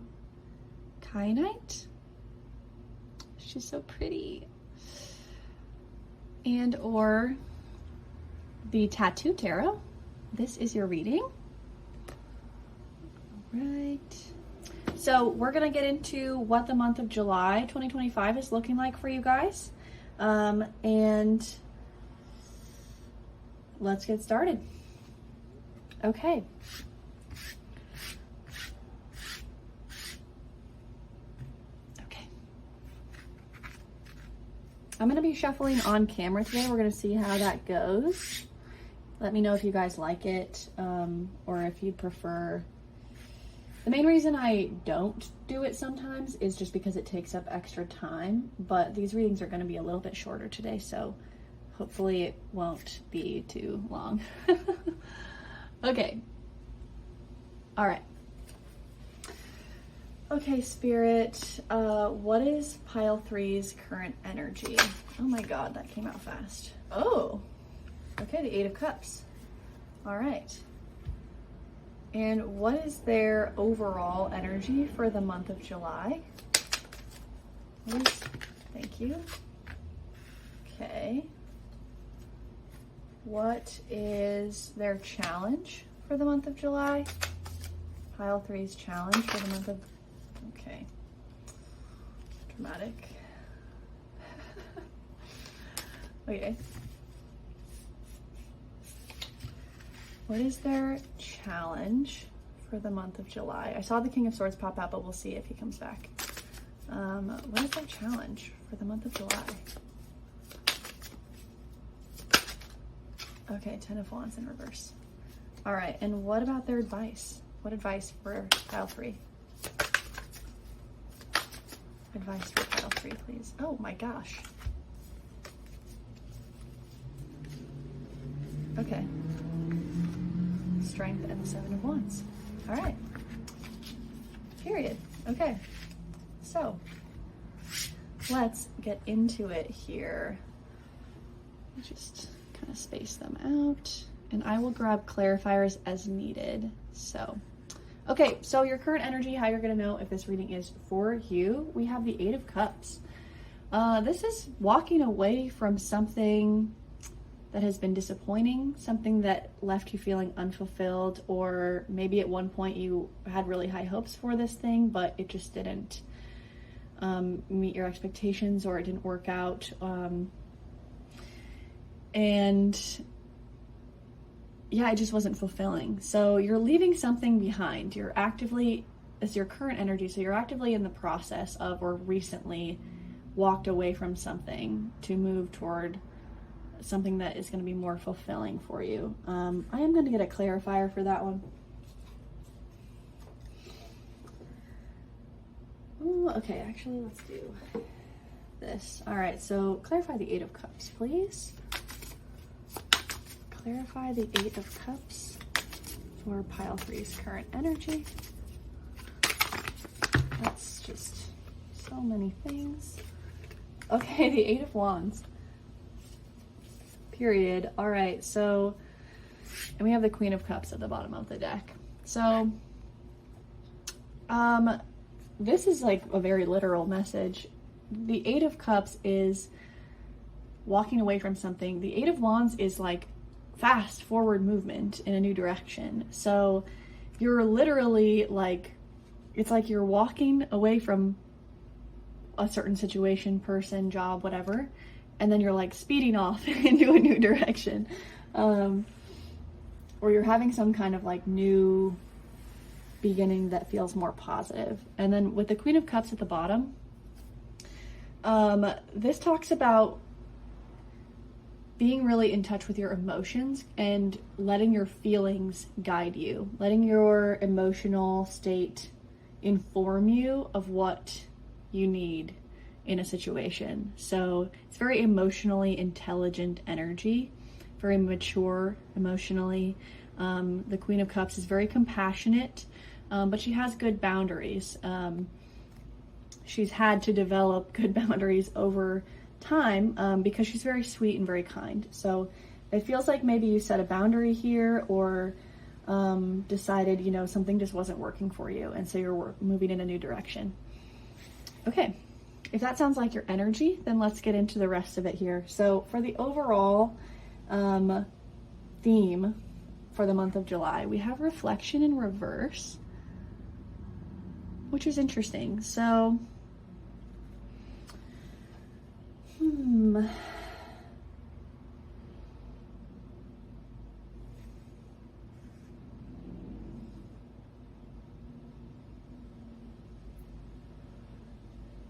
kyanite, she's so pretty, and or the tattoo tarot, this is your reading. All right, so we're gonna get into what the month of July 2025 is looking like for you guys, and let's get started. Okay. I'm going to be shuffling on camera today. We're going to see how that goes. Let me know if you guys like it, or if you prefer. The main reason I don't do it sometimes is just because it takes up extra time, but these readings are going to be a little bit shorter today, so Hopefully it won't be too long. Okay. All right. Okay, Spirit, what is pile 3's current energy? Oh my God, that came out fast. Oh, okay, the 8 of Cups. All right. And what is their overall energy for the month of July? Thank you. Okay. What is their challenge for the month of July? Pile 3's challenge for the month of, okay. Dramatic. Okay. What is their challenge for the month of July? I saw the King of Swords pop out, but we'll see if he comes back. What is their challenge for the month of July? Okay, 10 of Wands in reverse. All right, and what about their advice? What advice for pile 3? Advice for pile 3, please. Oh my gosh. Okay. Strength and the 7 of Wands. All right. Period. Okay. So let's get into it here. Just kind of space them out, and I will grab clarifiers as needed. So, okay, so your current energy, how you're going to know if this reading is for you, we have the 8 of Cups. This is walking away from something that has been disappointing, something that left you feeling unfulfilled, or maybe at one point you had really high hopes for this thing, but it just didn't meet your expectations, or it didn't work out. And yeah, it just wasn't fulfilling. So you're leaving something behind. You're actively, as your current energy, so you're actively in the process of, or recently walked away from something to move toward something that is going to be more fulfilling for you. I am going to get a clarifier for that one. Ooh, okay, actually, let's do this. All right, so clarify the 8 of Cups, please. Clarify the 8 of Cups for pile 3's current energy. That's just so many things. Okay, the 8 of Wands. Period. All right, so, and we have the Queen of Cups at the bottom of the deck. So, this is like a very literal message. The 8 of Cups is walking away from something. The 8 of Wands is like fast forward movement in a new direction. So you're literally like, it's like you're walking away from a certain situation, person, job, whatever, and then you're like speeding off into a new direction. Or you're having some kind of like new beginning that feels more positive. And then with the Queen of Cups at the bottom, this talks about being really in touch with your emotions and letting your feelings guide you, letting your emotional state inform you of what you need in a situation. So it's very emotionally intelligent energy, very mature emotionally. The Queen of Cups is very compassionate, but she has good boundaries. She's had to develop good boundaries over time because she's very sweet and very kind. So it feels like maybe you set a boundary here, or decided, you know, something just wasn't working for you, and so you're moving in a new direction. Okay, if that sounds like your energy, then let's get into the rest of it here. So for the overall theme for the month of July, we have reflection in reverse, which is interesting. So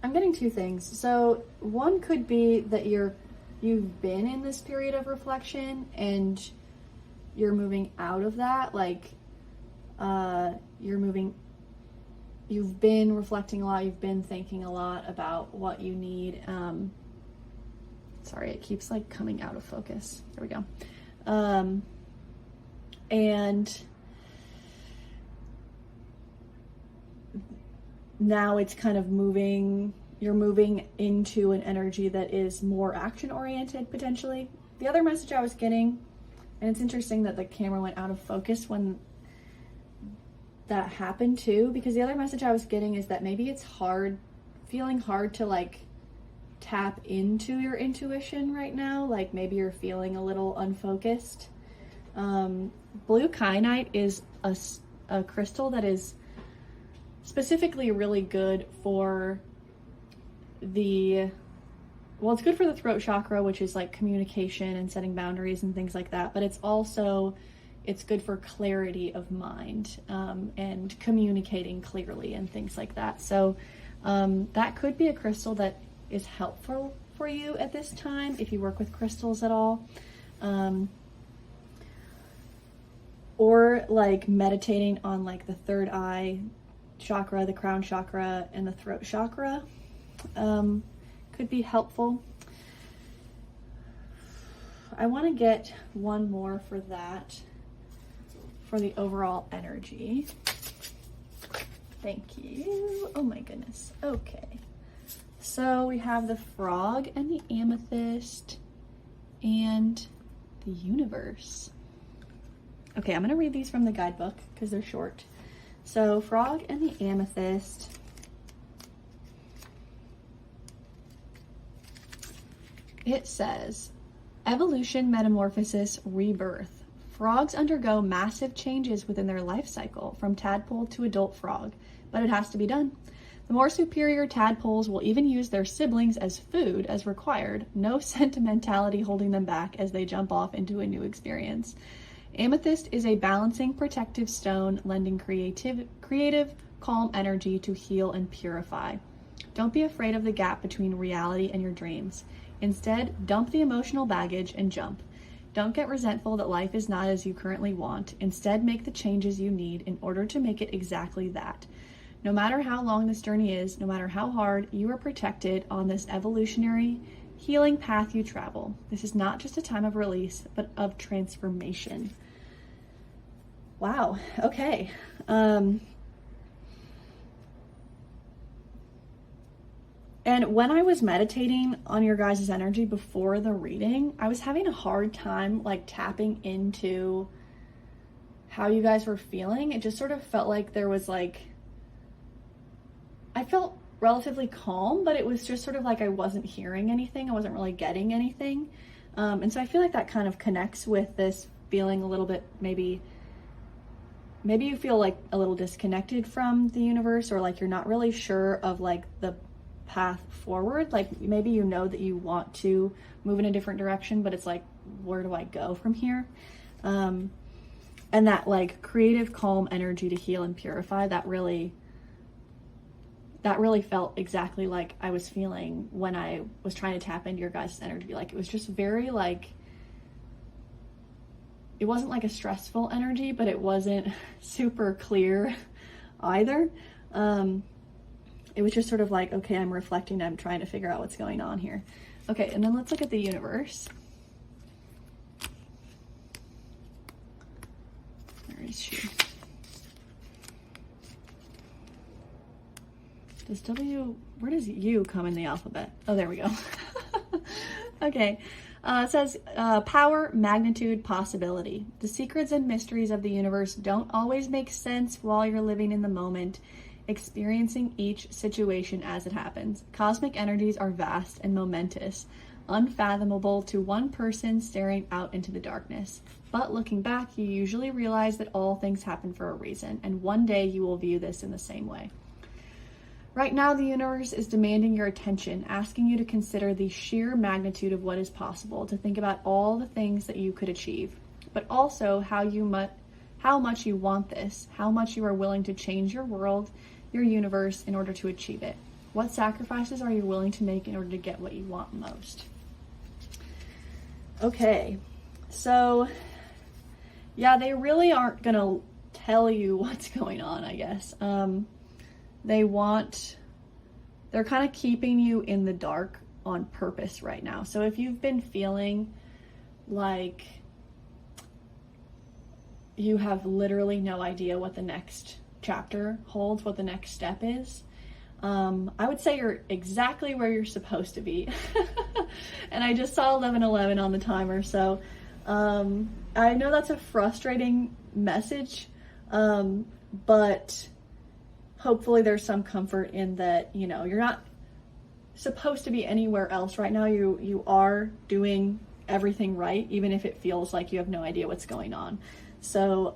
I'm getting two things. So one could be that you've been in this period of reflection and you're moving out of that. Like you've been reflecting a lot, you've been thinking a lot about what you need. Sorry, it keeps like coming out of focus. There we go. And now it's kind of you're moving into an energy that is more action oriented potentially. The other message I was getting, and it's interesting that the camera went out of focus when that happened too, because the other message I was getting is that maybe it's feeling hard to like tap into your intuition right now. Like maybe you're feeling a little unfocused. Blue kyanite is a crystal that is specifically really good for it's good for the throat chakra, which is like communication and setting boundaries and things like that. But it's good for clarity of mind, and communicating clearly and things like that. So that could be a crystal that is helpful for you at this time if you work with crystals at all. Or like meditating on like the third eye chakra, the crown chakra, and the throat chakra could be helpful. I want to get one more for that, for the overall energy. Thank you. Oh my goodness. Okay. So we have the frog and the amethyst and the universe. Okay, I'm going to read these from the guidebook because they're short. So frog and the amethyst. It says, evolution, metamorphosis, rebirth. Frogs undergo massive changes within their life cycle, from tadpole to adult frog, but it has to be done. The more superior tadpoles will even use their siblings as food as required, no sentimentality holding them back as they jump off into a new experience. Amethyst is a balancing, protective stone, lending creative, calm energy to heal and purify. Don't be afraid of the gap between reality and your dreams. Instead, dump the emotional baggage and jump. Don't get resentful that life is not as you currently want. Instead, make the changes you need in order to make it exactly that. No matter how long this journey is, no matter how hard, you are protected on this evolutionary healing path you travel. This is not just a time of release, but of transformation. Wow, okay. And when I was meditating on your guys' energy before the reading, I was having a hard time like tapping into how you guys were feeling. It just sort of felt like there was like, I felt relatively calm, but it was just sort of like I wasn't hearing anything. I wasn't really getting anything. And so I feel like that kind of connects with this feeling a little bit, maybe you feel like a little disconnected from the universe, or like you're not really sure of like the path forward. Like maybe you know that you want to move in a different direction, but it's like, where do I go from here? And that like creative, calm energy to heal and purify, that really felt exactly like I was feeling when I was trying to tap into your guys' energy. Like it was just very like, it wasn't like a stressful energy, but it wasn't super clear either. It was just sort of like, okay, I'm reflecting, I'm trying to figure out what's going on here. Okay, and then let's look at the universe. Where is she? Where does U come in the alphabet? Oh, there we go. Okay. It says power, magnitude, possibility. The secrets and mysteries of the universe don't always make sense while you're living in the moment, experiencing each situation as it happens. Cosmic energies are vast and momentous, unfathomable to one person staring out into the darkness. But looking back, you usually realize that all things happen for a reason, and one day you will view this in the same way. Right now, the universe is demanding your attention, asking you to consider the sheer magnitude of what is possible, to think about all the things that you could achieve, but also how much you want this, how much you are willing to change your world, your universe, in order to achieve it. What sacrifices are you willing to make in order to get what you want most? Okay, so yeah, they really aren't gonna tell you what's going on, I guess. They're kind of keeping you in the dark on purpose right now. So if you've been feeling like you have literally no idea what the next chapter holds, what the next step is, I would say you're exactly where you're supposed to be. And I just saw 11:11 on the timer, so I know that's a frustrating message, but hopefully there's some comfort in that, you know, you're not supposed to be anywhere else right now. You are doing everything right, even if it feels like you have no idea what's going on. So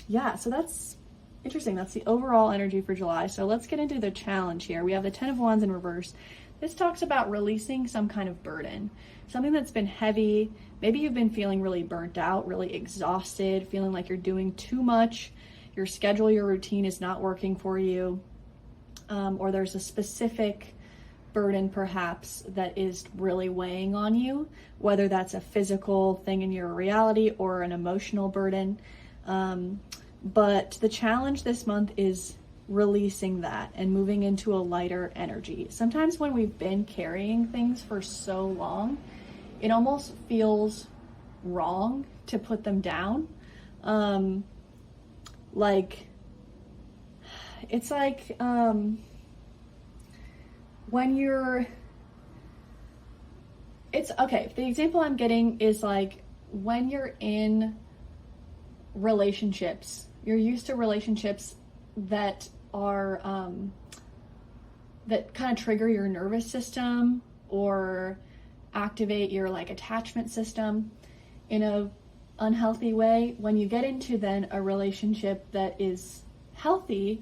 yeah, so that's interesting. That's the overall energy for July. So let's get into the challenge here. We have the 10 of Wands in reverse. This talks about releasing some kind of burden, something that's been heavy. Maybe you've been feeling really burnt out, really exhausted, feeling like you're doing too much. Your schedule, your routine is not working for you. Or there's a specific burden perhaps that is really weighing on you, whether that's a physical thing in your reality or an emotional burden. But the challenge this month is releasing that and moving into a lighter energy. Sometimes when we've been carrying things for so long, it almost feels wrong to put them down. It's like when you're, it's okay. The example I'm getting is like when you're in relationships, you're used to relationships that are that kind of trigger your nervous system or activate your like attachment system in a unhealthy way. When you get into then a relationship that is healthy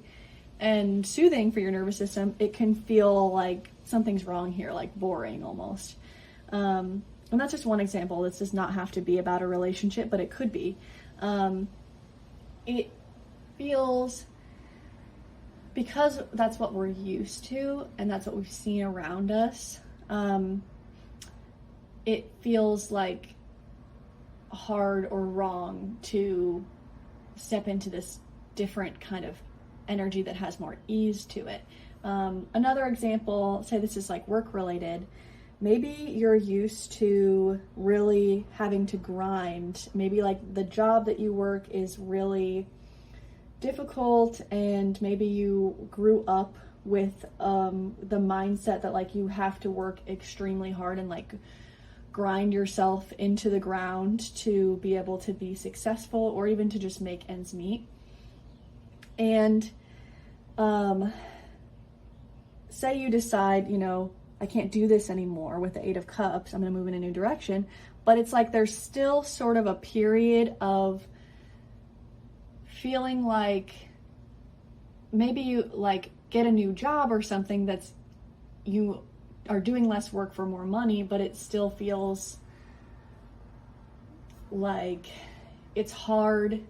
and soothing for your nervous system, it can feel like something's wrong here, like boring almost. And that's just one example. This does not have to be about a relationship, but it could be. It feels, because that's what we're used to and that's what we've seen around us, it feels like hard or wrong to step into this different kind of energy that has more ease to it. Another example, say this is like work related. Maybe you're used to really having to grind. Maybe like the job that you work is really difficult, and maybe you grew up with the mindset that like you have to work extremely hard and like grind yourself into the ground to be able to be successful or even to just make ends meet. And say you decide, you know, I can't do this anymore with the 8 of Cups, I'm going to move in a new direction. But it's like there's still sort of a period of feeling like maybe you like get a new job or something that's, you are doing less work for more money, but it still feels like it's hard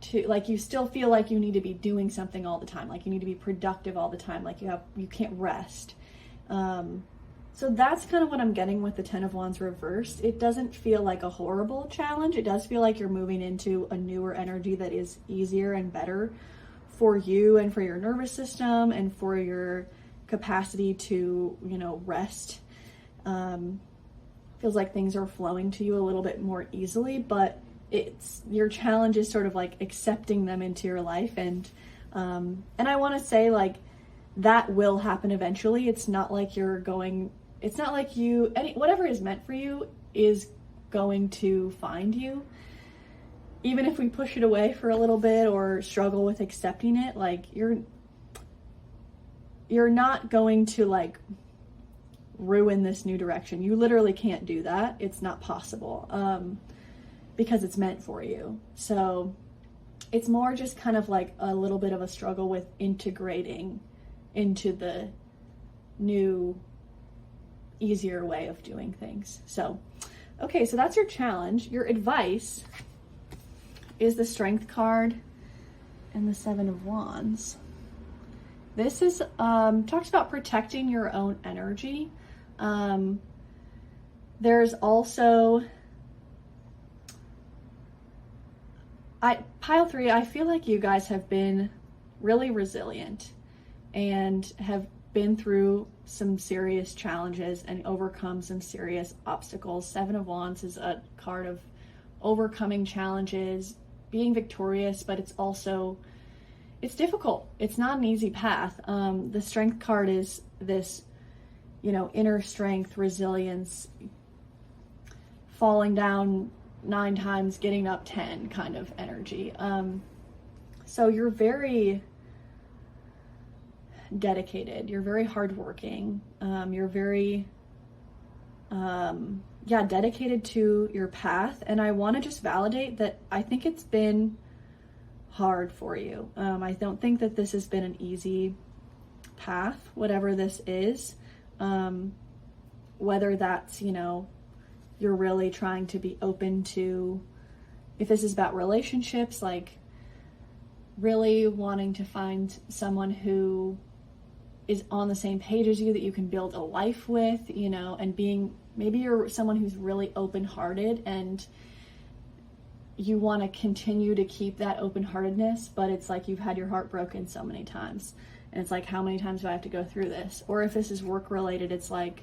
to, like you still feel like you need to be doing something all the time, like you need to be productive all the time, like you can't rest. So that's kind of what I'm getting with the 10 of Wands reversed. It doesn't feel like a horrible challenge. It does feel like you're moving into a newer energy that is easier and better for you and for your nervous system and for your capacity to, you know, rest. Feels like things are flowing to you a little bit more easily, but it's, your challenge is sort of like accepting them into your life. And I want to say like that will happen eventually. It's not like you're going, it's not like you, whatever is meant for you is going to find you. Even if we push it away for a little bit or struggle with accepting it, like you're not going to like ruin this new direction. You literally can't do that. It's not possible because it's meant for you. So it's more just kind of like a little bit of a struggle with integrating into the new, easier way of doing things. So, okay, so that's your challenge. Your advice is the Strength card and the 7 of Wands. This is talks about protecting your own energy. There's also pile 3, I feel like you guys have been really resilient and have been through some serious challenges and overcome some serious obstacles. Seven of Wands is a card of overcoming challenges, being victorious, but it's also, it's difficult. It's not an easy path. The Strength card is this, you know, inner strength, resilience, falling down 9 times, getting up 10 kind of energy. So you're very dedicated, you're very hardworking, you're very, dedicated to your path. And I want to just validate that I think it's been hard for you. I don't think that this has been an easy path, whatever this is, whether that's, you know, you're really trying to be open to, if this is about relationships, like really wanting to find someone who is on the same page as you, that you can build a life with, you know, and being, maybe you're someone who's really open-hearted and you want to continue to keep that open-heartedness, but it's like you've had your heart broken so many times. And it's like, how many times do I have to go through this? Or if this is work-related, it's like,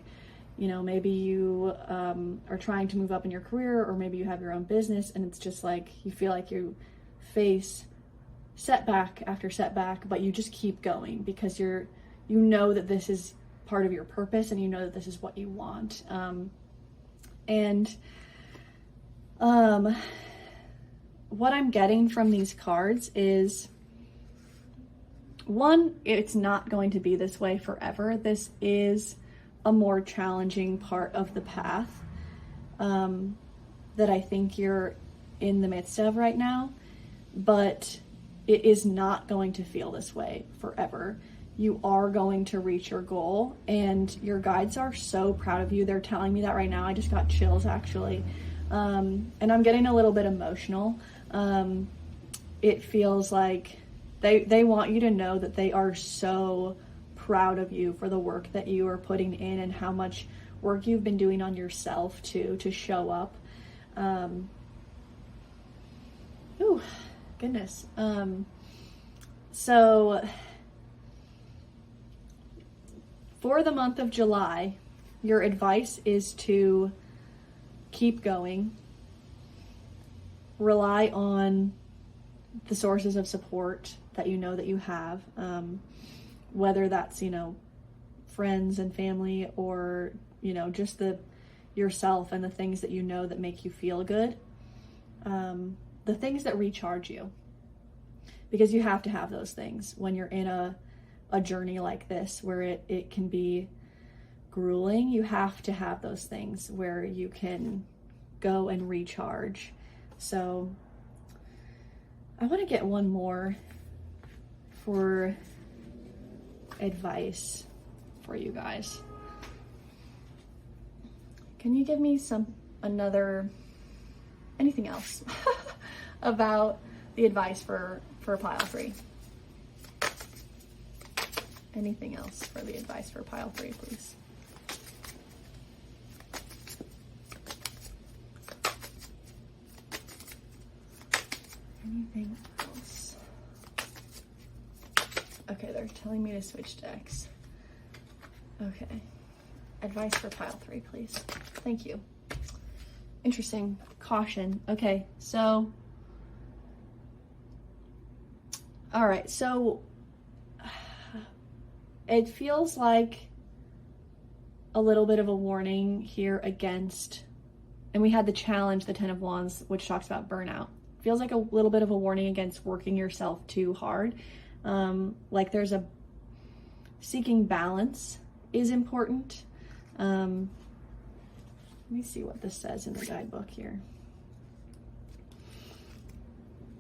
you know, maybe you are trying to move up in your career, or maybe you have your own business, and it's just like you feel like you face setback after setback, but you just keep going because you know that this is part of your purpose, and you know that this is what you want. What I'm getting from these cards is, one, it's not going to be this way forever. This is a more challenging part of the path that I think you're in the midst of right now, but it is not going to feel this way forever. You are going to reach your goal, and your guides are so proud of you. They're telling me that right now. I just got chills, actually. And I'm getting a little bit emotional. It feels like they want you to know that they are so proud of you for the work that you are putting in and how much work you've been doing on yourself to show up. Ooh, goodness. So for the month of July, your advice is to keep going, rely on the sources of support that you know that you have, whether that's, you know, friends and family, or, you know, just yourself and the things that you know that make you feel good, the things that recharge you, because you have to have those things when you're in a journey like this, where it can be grueling. You have to have those things where you can go and recharge. So I want to get one more for advice for you guys. Can you give me anything else about the advice for pile 3? Anything else for the advice for pile 3, please? Anything else? Okay, they're telling me to switch decks. Okay. Advice for pile 3, please. Thank you. Interesting. Caution. Okay, so. All right, so it feels like a little bit of a warning here against, and we had the challenge, the 10 of Wands, which talks about burnout. Feels like a little bit of a warning against working yourself too hard. Like there's seeking balance is important. Let me see what this says in the guidebook here.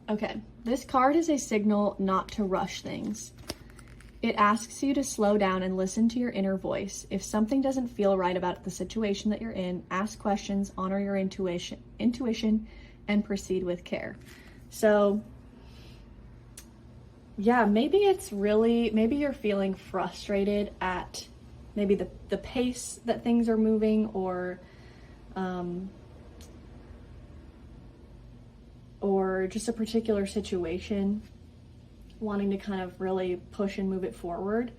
Okay, this card is a signal not to rush things. It asks you to slow down and listen to your inner voice. If something doesn't feel right about the situation that you're in, ask questions, honor your intuition, and proceed with care. So yeah, maybe you're feeling frustrated at maybe the pace that things are moving, or just a particular situation, wanting to kind of really push and move it forward.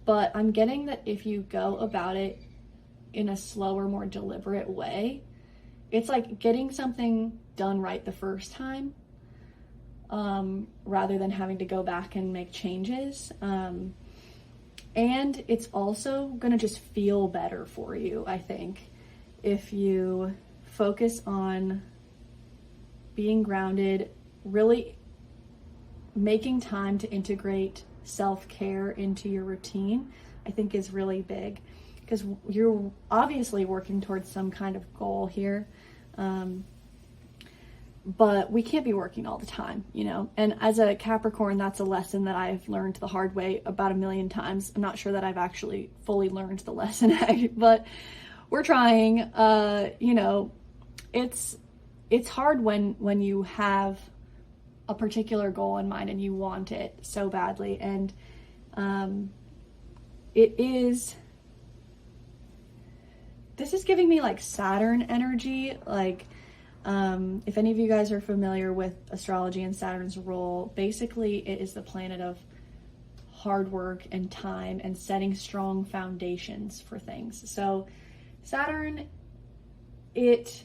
but I'm getting that if you go about it in a slower, more deliberate way, it's like getting something done right the first time, rather than having to go back and make changes. And it's also gonna just feel better for you, I think, if you focus on being grounded, really making time to integrate self-care into your routine, I think is really big, because you're obviously working towards some kind of goal here. But we can't be working all the time, you know? And as a Capricorn, that's a lesson that I've learned the hard way about 1,000,000 times. I'm not sure that I've actually fully learned the lesson, but we're trying. You know, it's hard when you have a particular goal in mind and you want it so badly. And this is giving me like Saturn energy, like, if any of you guys are familiar with astrology and Saturn's role, basically it is the planet of hard work and time and setting strong foundations for things. So Saturn, it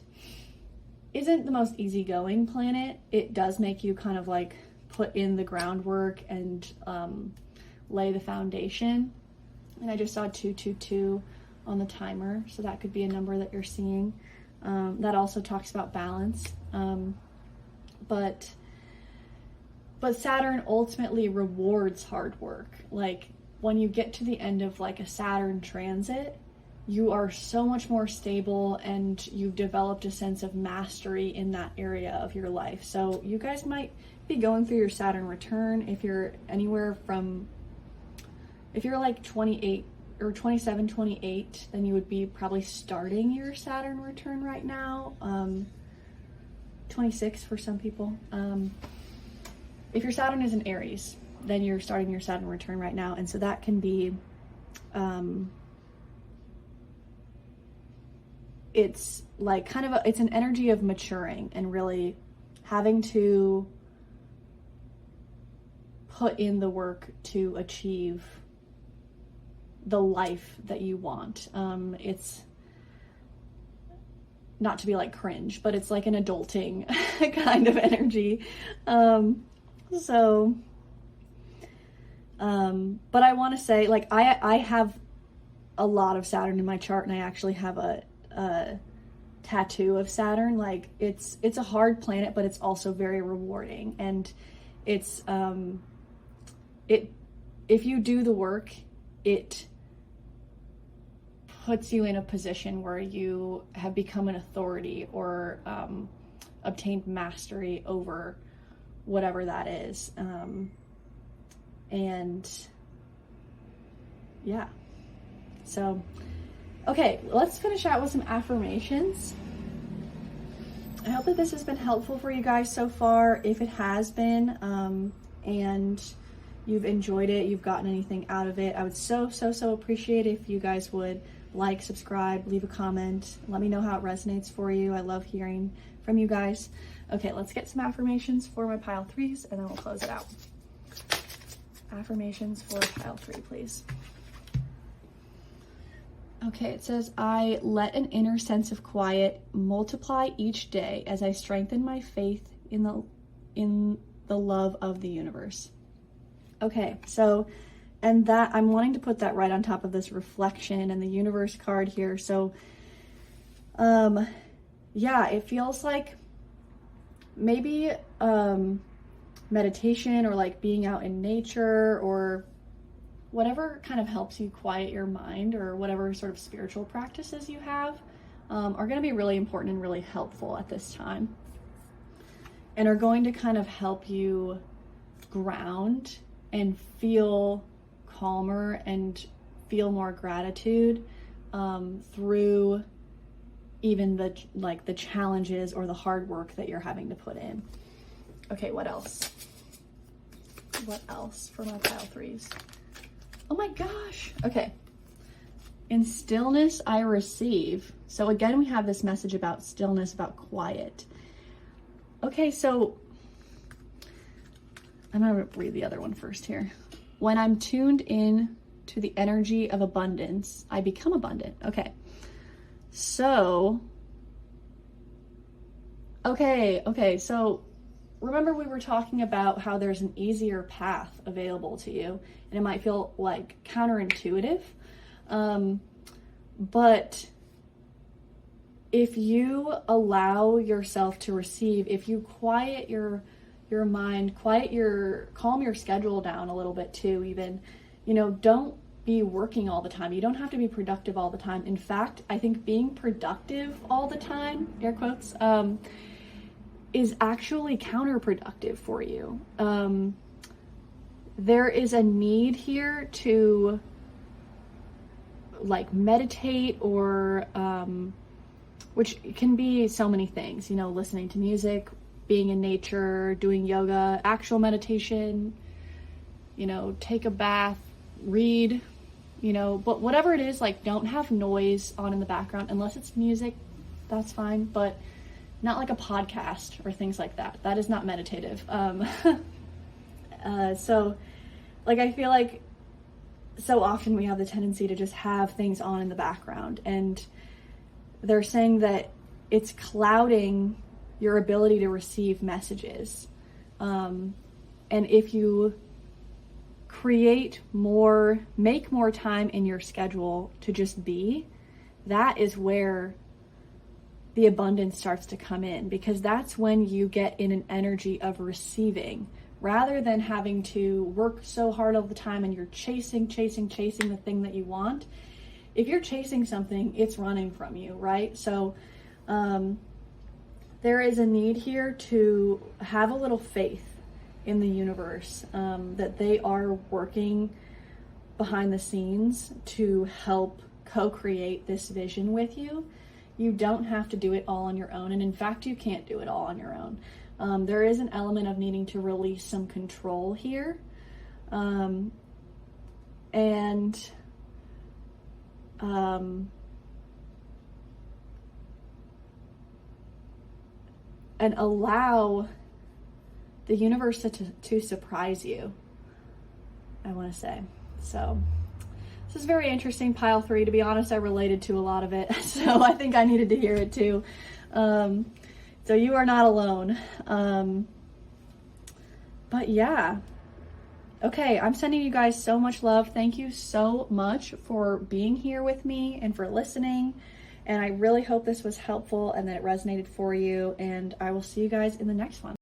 isn't the most easygoing planet. It does make you kind of like put in the groundwork and lay the foundation. And I just saw 222 on the timer, so that could be a number that you're seeing. That also talks about balance. But Saturn ultimately rewards hard work. Like when you get to the end of like a Saturn transit, you are so much more stable and you've developed a sense of mastery in that area of your life. So you guys might be going through your Saturn return. If you're anywhere from, if you're like 28 or 27, 28, then you would be probably starting your Saturn return right now. 26 for some people. If your Saturn is in Aries, then you're starting your Saturn return right now. And so that can be, it's like kind of it's an energy of maturing and really having to put in the work to achieve the life that you want. It's not to be like cringe, but it's like an adulting kind of energy. But I want to say, like, I have a lot of Saturn in my chart, and I actually have a tattoo of Saturn. Like it's a hard planet, but it's also very rewarding. And it's, if you do the work, it puts you in a position where you have become an authority or obtained mastery over whatever that is. And yeah, so, okay, let's finish out with some affirmations. I hope that this has been helpful for you guys so far. If it has been, and you've enjoyed it, you've gotten anything out of it, I would so appreciate it if you guys would like, subscribe, leave a comment, let me know how it resonates for you. I love hearing from you guys. Okay, let's get some affirmations for my pile 3s and then we'll close it out. Affirmations for pile 3, please. Okay, it says, I let an inner sense of quiet multiply each day as I strengthen my faith in the love of the universe. Okay, so, and that, I'm wanting to put that right on top of this reflection and the universe card here. So, yeah, it feels like maybe meditation or like being out in nature or whatever kind of helps you quiet your mind, or whatever sort of spiritual practices you have, are going to be really important and really helpful at this time, and are going to kind of help you ground and feel calmer and feel more gratitude through even the challenges or the hard work that you're having to put in. Okay, what else? What else for my pile 3s? Oh my gosh. Okay. In stillness, I receive. So again, we have this message about stillness, about quiet. Okay, so I'm going to read the other one first here. When I'm tuned in to the energy of abundance, I become abundant. Okay. So, okay. So remember we were talking about how there's an easier path available to you, and it might feel like counterintuitive. But if you allow yourself to receive, if you quiet your mind, calm your schedule down a little bit too, even, don't be working all the time. You don't have to be productive all the time. In fact, I think being productive all the time, air quotes, is actually counterproductive for you. There is a need here to like meditate, or which can be so many things, listening to music, being in nature, doing yoga, actual meditation, take a bath, read, but whatever it is, like, don't have noise on in the background. Unless it's music, that's fine, but not like a podcast or things like that. That is not meditative. So like, I feel like so often we have the tendency to just have things on in the background, and they're saying that it's clouding your ability to receive messages. And if you make more time in your schedule to just be, that is where the abundance starts to come in, because that's when you get in an energy of receiving, rather than having to work so hard all the time and you're chasing the thing that you want. If you're chasing something, it's running from you, right? So there is a need here to have a little faith in the universe, that they are working behind the scenes to help co-create this vision with you. You don't have to do it all on your own, and in fact, you can't do it all on your own. There is an element of needing to release some control here, and allow the universe to surprise you, I want to say. So this is very interesting, pile 3. To be honest, I related to a lot of it, so I think I needed to hear it too. So you are not alone. But yeah. Okay, I'm sending you guys so much love. Thank you so much for being here with me and for listening. And I really hope this was helpful and that it resonated for you. And I will see you guys in the next one.